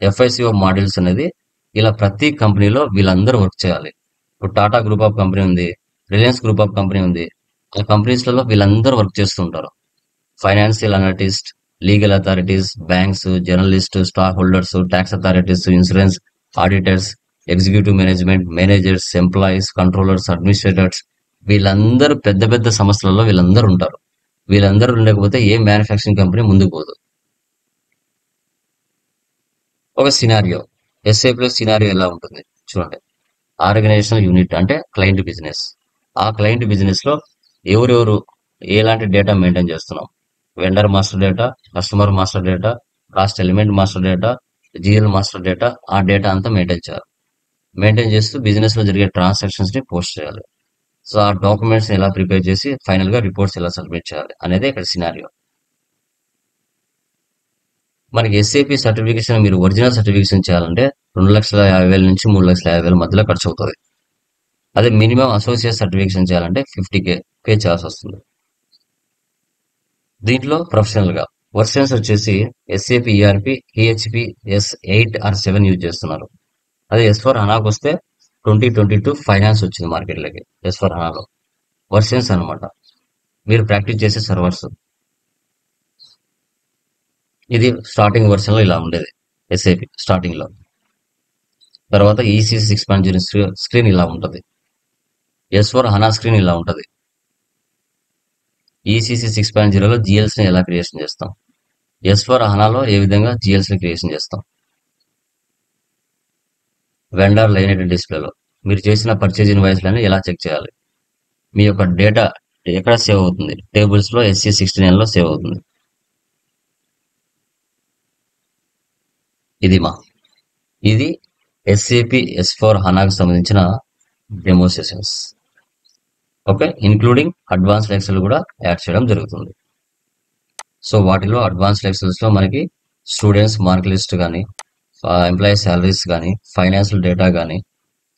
[SPEAKER 2] FICO మాడ్యూల్స్ అనేది ఇలా ప్రతి కంపెనీలో వీళ్ళందరూ వర్క్ చేయాలి. ఇప్పుడు టాటా గ్రూప్ ఆఫ్ కంపెనీ ఉంది, రిలయన్స్ గ్రూప్ ఆఫ్ కంపెనీ ఉంది. ఆ కంపెనీస్లలో వీళ్ళందరూ వర్క్ చేస్తుంటారు. Financial analyst, legal authorities, banks, journalist, stock holders, tax authorities, insurance, auditors, executive management, managers, employees, controllers, administrators, వీళ్ళందరూ పెద్ద పెద్ద సంస్థలలో వీళ్ళందరూ ఉంటారు. వీళ్ళందరూ ఉండకపోతే ఏ మ్యానుఫ్యాక్చరింగ్ కంపెనీ ముందుకు పోదు. ఒక సినారియో, SAPలో సినారియో ఎలా ఉంటుంది చూడండి. ఆర్గనైజేషనల్ యూనిట్ అంటే క్లయింట్ బిజినెస్. ఆ క్లయింట్ బిజినెస్ లో ఎవరెవరు ఎలాంటి డేటా మెయింటైన్ చేస్తున్నాం, vendor master data, customer master data, cost element master data, GL master data, ఆ డేటా అంతా మెయింటైన్ చేయాలి. మెయింటైన్ చేస్తూ బిజినెస్ లో జరిగే ట్రాన్సాక్షన్స్ ని పోస్ట్ చేయాలి. సో ఆ డాక్యుమెంట్స్ ఎలా ప్రిపేర్ చేసి ఫైనల్ గా రిపోర్ట్స్ ఎలా సబ్మిట్ చేయాలి అనేది ఇక్కడ సినారియో. మనకి ఎస్ఏపి సర్టిఫికేషన్ మీరు ఒరిజినల్ సర్టిఫికేషన్ చేయాలంటే 2,50,000 నుంచి 3,50,000 మధ్యలో ఖర్చు అవుతుంది. అదే మినిమం అసోసియేట్ సర్టిఫికేషన్ చేయాలంటే 50K పే చేయాల్సి వస్తుంది. దీంట్లో ప్రొఫెషనల్ గా వర్షన్స్ వచ్చేసి SAP ERP EHP S8 or 7 use చేస్తున్నారు. అదే S4 హనాకు వస్తే 2022 ఫైనాన్స్ వచ్చింది మార్కెట్లోకి. S4 హనాలో వర్షన్స్ అనమాట, మీరు ప్రాక్టీస్ చేసే సర్వర్స్. ఇది స్టార్టింగ్ వర్షన్ లో ఇలా ఉండేది ఎస్ఏపి స్టార్టింగ్ లో. తర్వాత ఈసీసీ 6.0 స్క్రీన్ ఇలా ఉంటుంది. S4 హనా స్క్రీన్ ఇలా ఉంటుంది. ఈసీసీ 6.0లో జిఎల్స్ ని ఎలా క్రియేషన్ చేస్తాం, S4 హనాలో ఏ విధంగా జిఎల్స్ ని క్రియేషన్ చేస్తాం. వెండర్ లైన్ డిస్ప్లేలో మీరు చేసిన పర్చేజ్ ఇన్వాయిస్లని ఎలా చెక్ చేయాలి, మీ యొక్క డేటా ఎక్కడ సేవ్ అవుతుంది, టేబుల్స్ లో SC69 లో సేవ్ అవుతుంది. ఇది ఎస్ఏపి S4 హనాకు సంబంధించిన demo sessions. Okay, including advanced Excel కూడా యాడ్ చేయడం జరుగుతుంది. సో వాటిలో అడ్వాన్స్డ్ ఎక్సెల్స్ లో మనకి స్టూడెంట్స్ మార్క్ లిస్ట్ కానీ, ఎంప్లాయీ శాలరీస్ కానీ, ఫైనాన్షియల్ డేటా కానీ,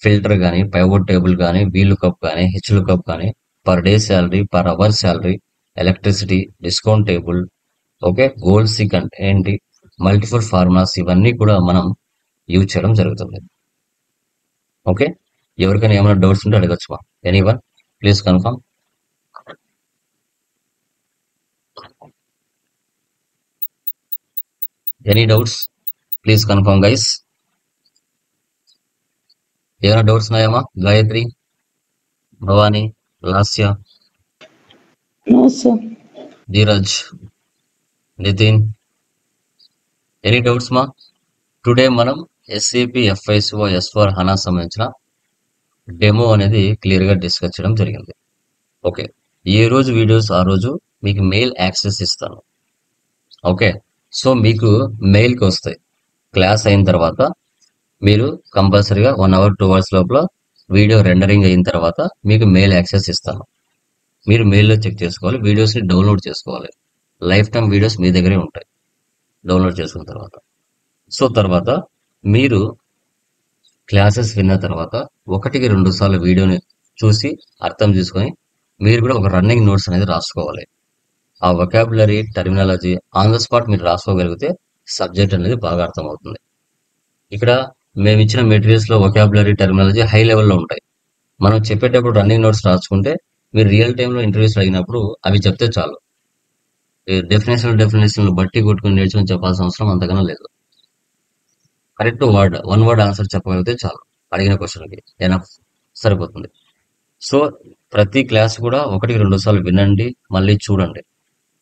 [SPEAKER 2] ఫిల్టర్ కానీ, పైవోట్ టేబుల్ కానీ, VLOOKUP కానీ, HLOOKUP కానీ, per day salary, per hour salary, electricity, discount table, okay, goal seek అంటే ఏంటి, మల్టిపుల్ ఫార్ములాస్, ఇవన్నీ కూడా మనం యూజ్ చేయడం జరుగుతుంది. ఓకే, ఎవరికైనా ఏమైనా డౌట్స్ ఉంటే అడగచ్చు. Anyone please confirm. Any doubts please confirm guys. ఏమైనా డౌట్స్ ఉన్నాయమ్మా? Gayatri, Bhavani, Lasya,
[SPEAKER 4] no sir.
[SPEAKER 2] Dheeraj, Nitin, any doubts మా? టుడే మనం ఎస్ఏపి FICO S4 హనా సంబంధించిన డెమో అనేది క్లియర్ గా డిస్కస్ చేయడం జరిగింది. ఓకే, ఏ రోజు వీడియోస్ ఆ రోజు మీకు మెయిల్ యాక్సెస్ ఇస్తాను. ఓకే, సో మీకు మెయిల్కి వస్తాయి. క్లాస్ అయిన తర్వాత మీరు కంపల్సరీగా 1 hour 2 hours లోపల వీడియో రెండరింగ్ అయిన తర్వాత మీకు మెయిల్ యాక్సెస్ ఇస్తాను. మీరు మెయిల్లో చెక్ చేసుకోవాలి, వీడియోస్ని డౌన్లోడ్ చేసుకోవాలి. లైఫ్ టైం వీడియోస్ మీ దగ్గరే ఉంటాయి డౌన్లోడ్ చేసుకున్న తర్వాత. సో తర్వాత మీరు క్లాసెస్ విన్న తర్వాత 1-2 సార్లు వీడియోని చూసి అర్థం చేసుకొని మీరు కూడా ఒక రన్నింగ్ నోట్స్ అనేది రాసుకోవాలి. ఆ vocabulary, terminology on the spot మీరు రాసుకోగలిగితే సబ్జెక్ట్ అనేది బాగా అర్థమవుతుంది. ఇక్కడ మేము ఇచ్చిన మెటీరియల్స్ లో వొకాబులరీ, టర్మినాలజీ హై లెవెల్లో ఉంటాయి. మనం చెప్పేటప్పుడు రన్నింగ్ నోట్స్ రాసుకుంటే మీరు రియల్ టైంలో ఇంటర్వ్యూస్ అడిగినప్పుడు అవి చెప్తే చాలు. డెఫినేషన్ బట్టి కొట్టుకుని నేర్చుకుని చెప్పాల్సిన అవసరం అంతకన్నా లేదు. కరెక్ట్ వర్డ్, 1 word ఆన్సర్ చెప్పగలిగితే చాలు అడిగిన క్వశ్చన్కి, ఎనఫ్, సరిపోతుంది. సో ప్రతి క్లాస్ కూడా 1-2 సార్లు వినండి, మళ్ళీ చూడండి.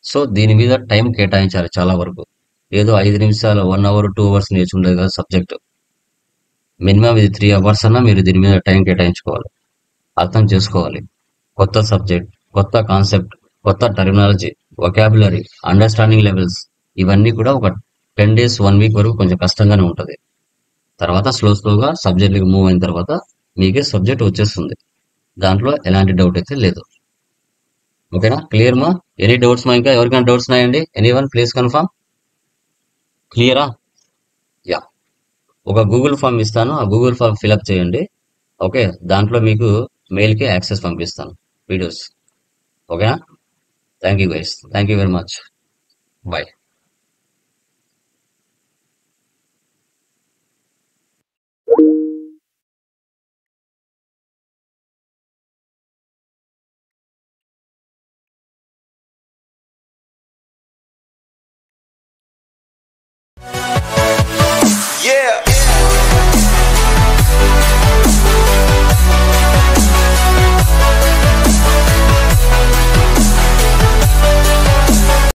[SPEAKER 2] సో దీని మీద టైం కేటాయించాలి చాలా వరకు. ఏదో 5 నిమిషాలు 1 hour 2 hours నేర్చుకుంటే కదా సబ్జెక్ట్. మినిమం ఇది 3 hours అన్నా మీరు దీని మీద టైం కేటాయించుకోవాలి, అర్థం చేసుకోవాలి. కొత్త సబ్జెక్ట్, కొత్త కాన్సెప్ట్, కొత్త టర్మినాలజీ, వొకాబులరీ, అండర్స్టాండింగ్ లెవెల్స్, ఇవన్నీ కూడా ఒక 10 days 1 week వరకు కొంచెం కష్టంగానే ఉంటుంది. తర్వాత స్లోగా సబ్జెక్ట్కి మూవ్ అయిన తర్వాత మీకే సబ్జెక్ట్ వచ్చేస్తుంది. దాంట్లో ఎలాంటి డౌట్ అయితే లేదు. ఓకేనా, క్లియర్ మా? ఎనీ డౌట్స్ మా? ఇంకా ఎవరికైనా డౌట్స్ ఉన్నాయండి? Anyone please confirm. క్లియరా? యా, ఒక గూగుల్ ఫామ్ ఇస్తాను, ఆ గూగుల్ ఫామ్ ఫిల్అప్ చేయండి. ఓకే, దాంట్లో మీకు మెయిల్కి యాక్సెస్ పంపిస్తాను వీడియోస్. ఓకేనా? Thank you guys, thank you very much, bye.